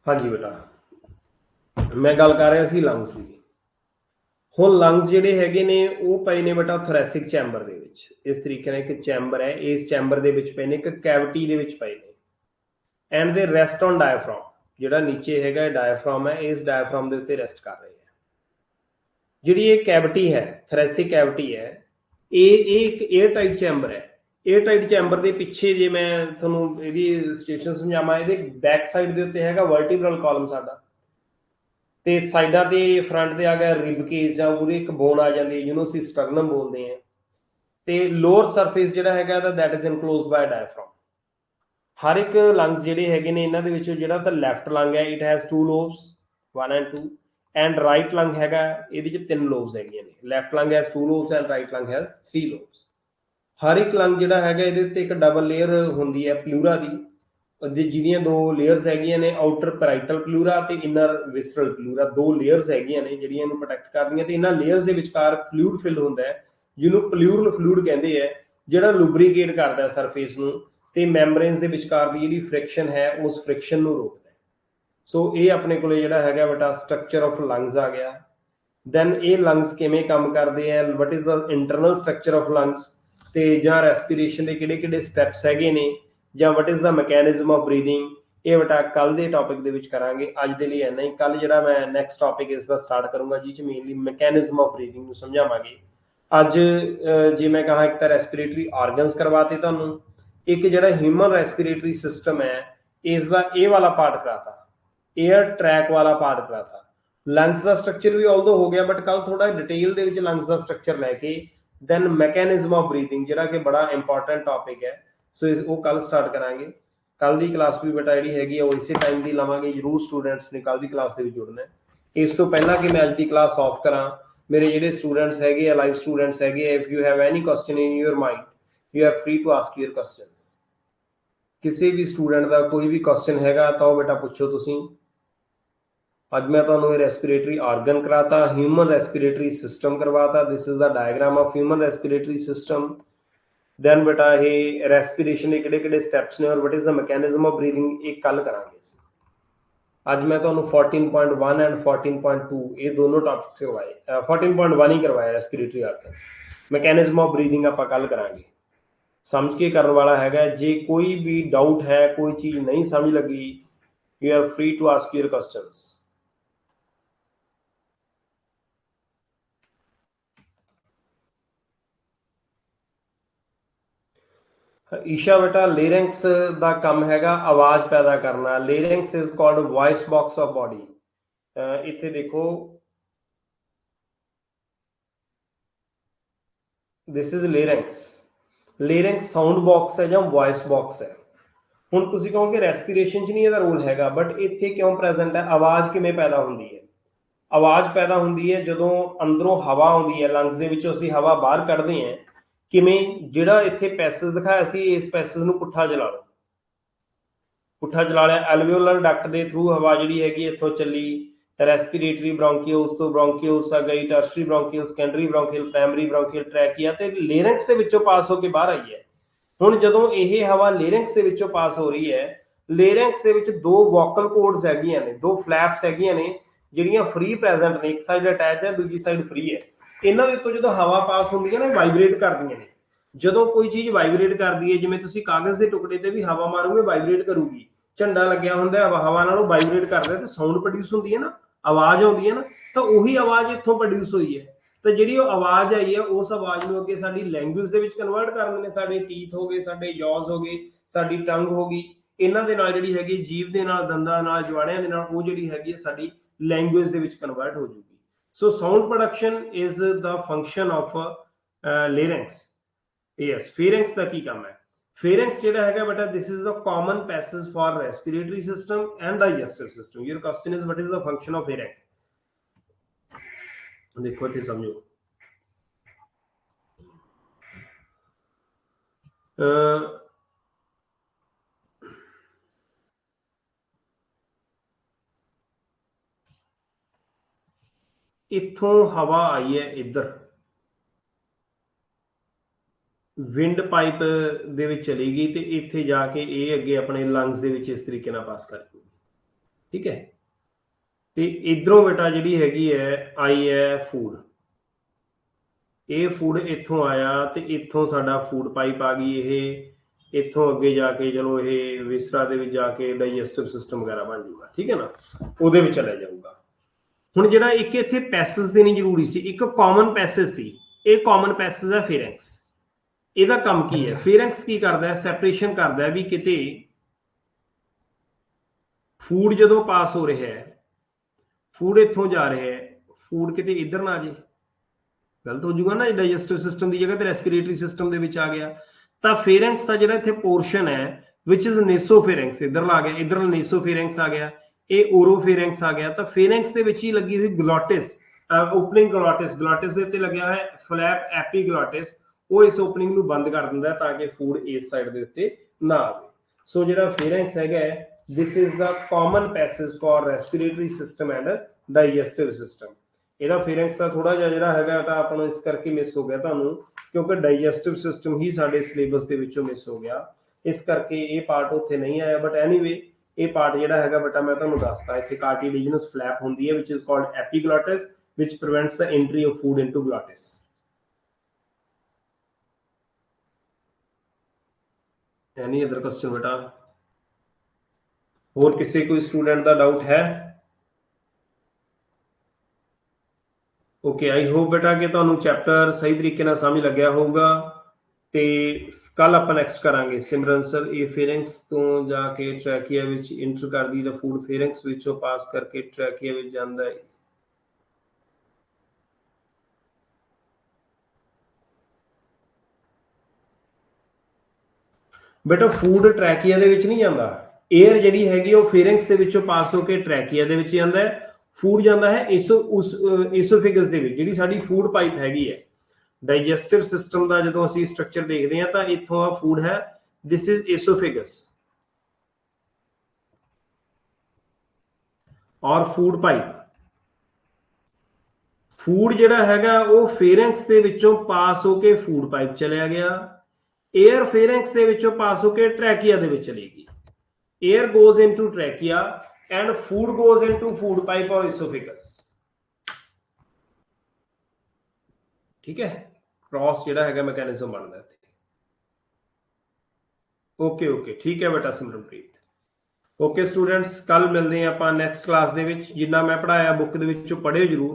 ਹਾਂਜੀ ਬੇਟਾ, ਮੈਂ ਗੱਲ ਕਰ ਰਿਹਾ ਸੀ ਲੰਗਸ ਦੀ। ਹੁਣ ਲੰਗਸ ਜਿਹੜੇ ਹੈਗੇ ਨੇ ਉਹ ਪਏ ਨੇ ਬੇਟਾ ਥੋਰੈਸਿਕ ਚੈਂਬਰ ਦੇ ਵਿੱਚ। ਇਸ ਤਰੀਕੇ ਨਾਲ ਇੱਕ ਚੈਂਬਰ ਹੈ, ਇਸ ਚੈਂਬਰ ਦੇ ਵਿੱਚ ਪਏ ਨੇ, ਇੱਕ ਕੈਵਿਟੀ ਦੇ ਵਿੱਚ ਪਏ ਨੇ, ਐਂਡ ਦੇ ਰੈਸਟ ਔਨ ਡਾਇਫਰਾਮ। ਜਿਹੜਾ ਨੀਚੇ ਹੈਗਾ ਡਾਇਫਰਾਮ ਹੈ, ਇਸ ਡਾਇਫਰਾਮ ਦੇ ਉੱਤੇ ਰੈਸਟ ਕਰ ਰਹੇ ਹੈ। ਜਿਹੜੀ ਇਹ ਕੈਵਿਟੀ ਹੈ, ਥੋਰੈਸਿਕ ਕੈਵਿਟੀ ਹੈ, ਇਹ ਇੱਕ 에ਅਰ ਟਾਈਟ ਚੈਂਬਰ ਹੈ। 에ਅਰ ਟਾਈਟ ਚੈਂਬਰ ਦੇ ਪਿੱਛੇ, ਜੇ ਮੈਂ ਤੁਹਾਨੂੰ ਇਹਦੀ ਸਿਚੁਏਸ਼ਨ ਸਮਝਾਵਾਂ, ਇਹਦੇ ਬੈਕ ਸਾਈਡ ਦੇ ਉੱਤੇ ਹੈਗਾ ਵਰਟੀਬਰਲ ਕਾਲਮ ਸਾਡਾ, ਤੇ ਸਾਈਡਾਂ ਤੇ ਫਰੰਟ ਤੇ ਆ ਗਿਆ ਰਿਬ ਕੇਸ, ਜਾਂ ਪੂਰੀ ਇੱਕ ਬੋਨ ਆ ਜਾਂਦੀ ਹੈ ਜਿਹਨੂੰ ਅਸੀਂ ਸਟਰਗਨਮ ਬੋਲਦੇ ਹਾਂ। ਤੇ ਲੋਅਰ ਸਰਫੇਸ ਜਿਹੜਾ ਹੈਗਾ ਤਾਂ ਦੈਟ ਇਜ਼ ਇਨਕਲੋਜ਼ਡ ਬਾय ਡਾਇਫਰਾਮ। ਹਰ ਇੱਕ ਲੰਗਸ ਜਿਹੜੇ ਹੈਗੇ ਨੇ ਇਹਨਾਂ ਦੇ ਵਿੱਚੋਂ ਜਿਹੜਾ ਤਾਂ ਲੈਫਟ ਲੰਗ ਹੈ, it has 2 lobes, 1 and 2, and right ਲੰਗ ਹੈਗਾ, ਇਹਦੇ ਚ 3 ਲੋਬਸ ਹੈਗੀਆਂ ਨੇ। ਲੈਫਟ ਲੰਗ ਹੈਜ਼ 2 ਲੋਬਸ ਐਂਡ ਰਾਈਟ ਲੰਗ ਹੈਜ਼ 3 ਲੋਬਸ। ਹਰ ਇੱਕ ਲੰਗ ਜਿਹੜਾ ਹੈਗਾ ਇਹਦੇ ਉੱਤੇ ਇੱਕ ਡਬਲ ਲੇਅਰ ਹੁੰਦੀ ਹੈ ਪਲੂਰਾ ਦੀ, ਜਿਹਦੀਆਂ 2 ਲੇਅਰਸ ਹੈਗੀਆਂ ਨੇ, ਆਊਟਰ ਪੈਰਾਈਟਲ ਪਲੂਰਾ ਤੇ ਇਨਰ ਵਿਸਰਲ ਪਲੂਰਾ। 2 ਲੇਅਰਸ ਹੈਗੀਆਂ ਨੇ ਜਿਹੜੀਆਂ ਇਹਨੂੰ ਪ੍ਰੋਟੈਕਟ ਕਰਦੀਆਂ, ਤੇ ਇਹਨਾਂ ਲੇਅਰਸ ਦੇ ਵਿਚਕਾਰ ਫਲੂਇਡ ਫਿਲ ਹੁੰਦਾ ਹੈ, ਜਿਹਨੂੰ ਪਲੂਰਲ ਫਲੂਇਡ ਕਹਿੰਦੇ ਆ, ਜਿਹੜਾ ਲੁਬਰੀਕੇਟ ਕਰਦਾ ਸਰਫੇਸ ਨੂੰ, ਤੇ ਮੈਂਬਰੇਨਸ ਦੇ ਵਿਚਕਾਰ ਦੀ ਜਿਹੜੀ ਫ੍ਰਿਕਸ਼ਨ ਹੈ ਉਸ ਫ੍ਰਿਕਸ਼ਨ ਨੂੰ ਰੋਕਦਾ ਹੈ। ਸੋ ਇਹ ਆਪਣੇ ਕੋਲੇ ਜਿਹੜਾ ਹੈਗਾ ਬੇਟਾ ਸਟਰਕਚਰ ਆਫ ਲੰਗਸ ਆ ਗਿਆ। ਦੈਨ ਇਹ ਲੰਗਸ ਕਿਵੇਂ ਕੰਮ ਕਰਦੇ ਆ, ਵਟ is the internal structure of lungs, ਤੇ ਜਾਂ ਰੈਸਪੀਰੇਸ਼ਨ ਦੇ ਕਿਹੜੇ ਕਿਹੜੇ ਸਟੈਪਸ ਹੈਗੇ ਨੇ, ਜਾਂ ਵਟ is the mechanism of breathing, ਇਹ ਬੇਟਾ ਕੱਲ ਦੇ ਟੌਪਿਕ ਦੇ ਵਿੱਚ ਕਰਾਂਗੇ। ਅੱਜ ਦੇ ਲਈ ਇੰਨਾ ਹੀ। ਕੱਲ ਜਿਹੜਾ ਮੈਂ ਨੈਕਸਟ ਟੌਪਿਕ ਇਸ ਦਾ ਸਟਾਰਟ ਕਰੂੰਗਾ, ਜਿਸ 'ਚ ਮੇਨਲੀ ਮੈਕੈਨਿਜ਼ਮ ਆਫ ਬਰੀਥਿੰਗ ਨੂੰ ਸਮਝਾਵਾਂਗੇ। ਅੱਜ ਜੇ ਮੈਂ ਕਹਾਂ, ਇੱਕ ਤਾਂ ਰੈਸਪੀਰੇਟਰੀ ਆਰਗਨਸ ਕਰਵਾਤੇ ਤੁਹਾਨੂੰ, ਇੱਕ ਜਿਹੜਾ ਹਿਊਮਨ ਰੈਸਪੀਰੇਟਰੀ ਸਿਸਟਮ ਹੈ ਇਸ ਦਾ ਇਹ ਵਾਲਾ ਪਾਰਟ ਕਰਾਤਾ, 에ਅਰ ਟਰੈਕ ਵਾਲਾ ਪਾਰਟ ਕਰਾਤਾ। ਲੰਗਸ ਦਾ ਸਟਰਕਚਰ ਵੀ ਆਲਦੋ ਹੋ ਗਿਆ, ਬਟ ਕੱਲ ਥੋੜਾ ਡਿਟੇਲ ਦੇ ਵਿੱਚ ਲੰਗਸ ਦਾ ਸਟਰਕਚਰ ਲੈ ਕੇ, ਦੈਨ ਮੈਕੈਨਿਜ਼ਮ ਆਫ ਬਰੀਥਿੰਗ, ਜਿਹੜਾ ਕਿ ਬੜਾ ਇੰਪੋਰਟੈਂਟ ਟੌਪਿਕ ਹੈ। ਸੋ ਉਹ ਕੱਲ ਸਟਾਰਟ ਕਰਾਂਗੇ। ਕੱਲ ਦੀ ਕਲਾਸ ਵੀ ਬੇਟਾ ਜਿਹੜੀ ਹੈਗੀ ਆ ਉਹ ਇਸੇ ਟਾਈਮ ਦੀ ਲਵਾਂਗੇ। ਜ਼ਰੂਰ ਸਟੂਡੈਂਟਸ ਨੇ ਕੱਲ ਦੀ ਕਲਾਸ ਦੇ ਵਿੱਚ ਜੁੜਨਾ। ਇਸ ਤੋਂ ਪਹਿਲਾਂ ਕਿ ਮੈਂ ਅੱਜ ਦੀ ਕਲਾਸ ਆਫ ਕਰਾਂ, ਮੇਰੇ ਜਿਹੜੇ ਸਟੂਡੈਂਟਸ ਹੈਗੇ ਆ, ਲਾਈਵ ਸਟੂਡੈਂਟਸ ਹੈਗੇ ਆ, if you have any question in your mind, you are free to ask your questions. ਕਿਸੇ ਵੀ ਸਟੂਡੈਂਟ ਦਾ ਕੋਈ ਵੀ ਕੁਐਸਚਨ ਹੈਗਾ ਤਾਂ ਉਹ ਬੇਟਾ ਪੁੱਛੋ ਤੁਸੀਂ। ਅੱਜ ਮੈਂ ਤੁਹਾਨੂੰ ਇਹ ਰੈਸਪੀਰੇਟਰੀ ਆਰਗਨ ਕਰਾਤਾ, ਹਿਊਮਨ ਰੈਸਪੀਰੇਟਰੀ ਸਿਸਟਮ ਕਰਵਾਤਾ। This is the diagram of human respiratory system. Then ਬੇਟਾ ਇਹ ਰੈਸਪੀਰੇਸ਼ਨ ਦੇ ਕਿਹੜੇ ਕਿਹੜੇ ਸਟੈਪਸ ਨੇ, ਔਰ what is the mechanism of breathing, ਇਹ ਕੱਲ ਕਰਾਂਗੇ ਅਸੀਂ। ਅੱਜ ਮੈਂ ਤੁਹਾਨੂੰ 14.1 ਐਂਡ 14.2 ਇਹ ਦੋਨੋਂ ਟੌਪਿਕਸ ਕਰਵਾਏ। 14.1 ਹੀ ਕਰਵਾਇਆ respiratory organs. Mechanism of breathing ਆਪਾਂ ਕੱਲ ਕਰਾਂਗੇ। ਸਮਝ ਕੇ ਕਰਨ ਵਾਲਾ ਹੈਗਾ। ਜੇ ਕੋਈ ਵੀ ਡਾਊਟ ਹੈ, ਕੋਈ ਚੀਜ਼ ਨਹੀਂ ਸਮਝ ਲੱਗੀ, you are free to ask your questions. Isha ਬੇਟਾ, ਲੇਰਿੰਕਸ ਦਾ ਕੰਮ ਹੈਗਾ ਆਵਾਜ਼ ਪੈਦਾ ਕਰਨਾ। Larynx is called voice box of body. ਇੱਥੇ ਦੇਖੋ, this is larynx. Larynx sound box ਹੈ ਜਾਂ ਵੌਇਸ ਬਾਕਸ ਹੈ। ਹੁਣ ਤੁਸੀਂ ਕਹੋਗੇ ਰੈਸਪੀਰੇਸ਼ਨ 'ਚ ਨਹੀਂ ਇਹਦਾ ਰੋਲ ਹੈਗਾ, ਬਟ ਇੱਥੇ ਕਿਉਂ ਪ੍ਰੈਜ਼ੈਂਟ ਹੈ? ਆਵਾਜ਼ ਕਿਵੇਂ ਪੈਦਾ ਹੁੰਦੀ ਹੈ? ਆਵਾਜ਼ ਪੈਦਾ ਹੁੰਦੀ ਹੈ ਜਦੋਂ ਅੰਦਰੋਂ ਹਵਾ ਆਉਂਦੀ ਹੈ, ਲੰਗਸ ਦੇ ਵਿੱਚੋਂ ਅਸੀਂ ਹਵਾ ਬਾਹਰ ਕੱਢਦੇ ਹਾਂ। ਕਿਵੇਂ? ਜਿਹੜਾ ਇੱਥੇ ਪੈਸੇਜ ਦਿਖਾਇਆ ਸੀ, ਇਸ ਪੈਸੇਜ ਨੂੰ ਪੁੱਠਾ ਚਲਾ ਲਓ। ਪੁੱਠਾ ਚਲਾ ਲਿਆ, ਐਲਵੀਓਲਰ ਡਕਟ ਦੇ ਥਰੂ ਹਵਾ ਜਿਹੜੀ ਹੈਗੀ ਇੱਥੋਂ ਚੱਲੀ, रेस्पिरेटरी ब्रोंकियल्स तो ब्रोंकियल्स आ गई, tertiary bronchial, secondary bronchial, primary bronchial, trachea ते लेरिंक्स दे विचों पास होके बाहर आई है। हुण जदों ये हवा लेरिंक्स दे विचों पास हो रही है, लेरिंक्स दे विच दो वोकल कॉर्ड्स हैगियां ने, दो फ्लैप्स हैगियां ने जिहड़ियां फ्री प्रेजेंट ने, एक साइड अटैच है दूजी साइड फ्री है। इन्हां दे उत्तों जदों हवा पास हुंदी है ना, वाइब्रेट करदियां ने। जदों कोई चीज़ वाइब्रेट करदी है, जिवें तुसीं कागज़ दे टुकड़े ते भी हवा मारोगे वाइब्रेट करूगी, झंडा लग्या हुंदा है हवा नालों वाइब्रेट करदा ते साउंड प्रोड्यूस हुंदी है ना, आवाज आउंदी है ना, तो उही आवाज इत्थों प्रोड्यूस हुई है। तो जिहड़ी वो आवाज आई है उस आवाज नूं अगे साडी लैंग्वेज दे विच कन्वर्ट कर दिंदे ने, साडे टीथ हो गए, साडे जॉज हो गए, साडी टंग हो गई, इन्हां दे नाल जिहड़ी हैगी जीभ दे नाल, दंदां नाल, जवाड़ियां दे नाल, वो जिहड़ी हैगी है साडी लैंग्वेज दे विच कन्वर्ट हो जूगी। So sound production is the function of larynx. Yes, pharynx दा की काम है? फेरिंक्स जेड़ा हैगा बेटा, this is the common passage for respiratory system and digestive system. Your question is what is the function of pharynx? देखो इत्थे समझो, इत्थों हवा आई है इधर, विंड पाइप दे विच चली गई तो इत्थे जाके ये अगे अपने लंग्स दे विच इस तरीके नाल पास कर गई। ठीक है, तो इधरों बेटा जिहड़ी हैगी है आई है फूड, ये फूड इत्थों आया तो इत्थों साडा फूड पाइप आ गई, ये इत्थों अगे जाके चलो ये विसरा दे विच जाके डाइजेस्टिव सिस्टम वगैरह बन जाऊगा। ठीक है ना, उहदे विच चला जाऊगा। हुण जिहड़ा एक इत्थे पैसेज देनी जरूरी सी, एक कॉमन पैसेज सी, ये कॉमन पैसेज है फेरिंक्स। ਇਹਦਾ ਕੰਮ ਕੀ ਹੈ? ਫੇਰਿੰਕਸ ਕੀ ਕਰਦਾ ਹੈ? ਸੈਪਰੇਸ਼ਨ ਕਰਦਾ ਹੈ ਵੀ ਕਿਤੇ ਫੂਡ ਜਦੋਂ ਪਾਸ ਹੋ ਰਿਹਾ ਹੈ, ਫੂਡ ਇੱਥੋਂ ਜਾ ਰਿਹਾ ਹੈ, ਫੂਡ ਕਿਤੇ ਇੱਧਰ ਨਾ ਆ ਜੇ, ਗਲਤ ਹੋ ਜਾਊਗਾ ਨਾ। ਡਾਈਜੈਸਟਿਵ ਸਿਸਟਮ ਦੀ ਜਗ੍ਹਾ ਤੇ ਰੈਸਪੀਰੇਟਰੀ ਸਿਸਟਮ ਦੇ ਵਿੱਚ ਆ ਗਿਆ, ਤਾਂ ਫੇਰਿੰਕਸ ਦਾ ਜਿਹੜਾ ਇੱਥੇ ਪੋਰਸ਼ਨ ਹੈ ਵਿਚ ਇਜ਼ ਨੇਸੋਫੇਰਿੰਕਸ, ਇੱਧਰ ਲਾ ਗਿਆ, ਇੱਧਰ ਨੇਸੋਫੇਰਿੰਕਸ ਆ ਗਿਆ, ਇਹ ਓਰੋਫੇਰਿੰਕਸ ਆ ਗਿਆ। ਤਾਂ ਫੇਰਿੰਕਸ ਦੇ ਵਿੱਚ ਹੀ ਲੱਗੀ ਹੋਈ ਗਲੋਟਿਸ, ਓਪਨਿੰਗ ਗਲੋਟਿਸ, ਗਲੋਟਿਸ ਦੇ ਉੱਤੇ ਲੱਗਿਆ ਹੈ ਫਲੈਪ ਐਪੀਗਲੋਟਿਸ, वो इस ओपनिंग ਨੂੰ ਬੰਦ ਕਰ ਦਿੰਦਾ ਹੈ ताकि फूड इस साइड ਦੇ ਉੱਤੇ ਨਾ ਆਵੇ। ਸੋ ਜਿਹੜਾ ਫੇਰਿੰਕਸ ਹੈਗਾ, ਦਿਸ is the common passage for respiratory system and digestive system. ਇਹਦਾ ਫੇਰਿੰਕਸ ਦਾ ਥੋੜਾ ਜਿਹਾ ਜਿਹੜਾ ਹੈਗਾ ਤਾਂ ਆਪਾਂ ਨੂੰ ਇਸ ਕਰਕੇ ਮਿਸ ਹੋ ਗਿਆ ਤੁਹਾਨੂੰ, ਕਿਉਂਕਿ ਡਾਈਜੈਸਟਿਵ ਸਿਸਟਮ ਹੀ ਸਾਡੇ ਸਿਲੇਬਸ ਦੇ ਵਿੱਚੋਂ ਮਿਸ ਹੋ ਗਿਆ, ਇਸ ਕਰਕੇ ਇਹ ਪਾਰਟ ਉੱਥੇ ਨਹੀਂ ਆਇਆ। ਬਟ ਐਨੀਵੇ ਇਹ ਪਾਰਟ ਜਿਹੜਾ ਹੈਗਾ ਬੇਟਾ ਮੈਂ ਤੁਹਾਨੂੰ ਦੱਸਤਾ, ਇੱਥੇ ਕਾਰਟੀਲੇਜਨਸ ਫਲੈਪ ਹੁੰਦੀ ਹੈ which is called epiglottis, which prevents the entry of food into glottis. Any other question बेटा? और किसी कोई स्टूडेंट का डाउट है? ओके, आई होप बेटा कि तुहानू चैप्टर सही तरीके नाल समझ लग्या होगा। ते कल आपां नैक्सट करांगे सिमरन सर, ये फेरिंक्स तो जाके ट्रैकिया विच इंटर कर दी, द फूड फेरिंक्स विचों पास करके ट्रैकिया विच जांदा है। बेटा फूड ट्रैकिया दे विच नहीं जांदा, एयर जिहड़ी हैगी वो फेरिंक्स दे विचों पास होकर ट्रैकिया दे विच जांदा है। फूड जांदा है इसोफेगस दे विच, जिहड़ी साडी फूड पाइप हैगी है। डाइजेस्टिव सिस्टम दा जदों असीं स्ट्रक्चर देखदे हां तां इत्थों आ फूड है, दिस इज इसोफेगस और फूड पाइप। फूड जिहड़ा हैगा वो फेरिंक्स दे विचों पास होकर फूड पाइप चलिया गया, एयर फेरिंक्स दे विचों पास होकर ट्रैकिया दे विच चलेगी। Air goes into trachea and food goes into food pipe और इसोफेगस। ठीक है, क्रॉस जिहड़ा हैगा मैकेनिज्म बनदा है। ओके ओके, ठीक है बेटा सिमरनप्रीत। ओके स्टूडेंट्स, कल मिलते हैं आपां नैक्सट क्लास दे विच। जिन्ना मैं पढ़ाया बुक दे विचों पढ़िओ जरूर,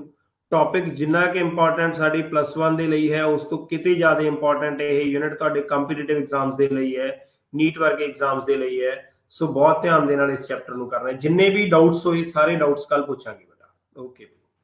टॉपिक जिन्ना कि इंपॉर्टेंट साडी +1 ਦੇ ਲਈ ਹੈ ਉਸ ਤੋਂ ਕਿਤੇ ਜ਼ਿਆਦਾ इंपॉर्टेंट ਇਹ यूनिट ਤੁਹਾਡੇ ਕੰਪੀਟੀਟਿਵ एग्जाम्स ਦੇ ਲਈ ਹੈ, नीट वर्गे एग्जाम्स ਦੇ ਲਈ है। सो बहुत ध्यान ਦੇ ਨਾਲ ਇਸ ਚੈप्टर ਨੂੰ ਕਰਨਾ है। जिन्ने भी डाउट्स होए सारे डाउट्स कल पूछांगे बेटा। ओके।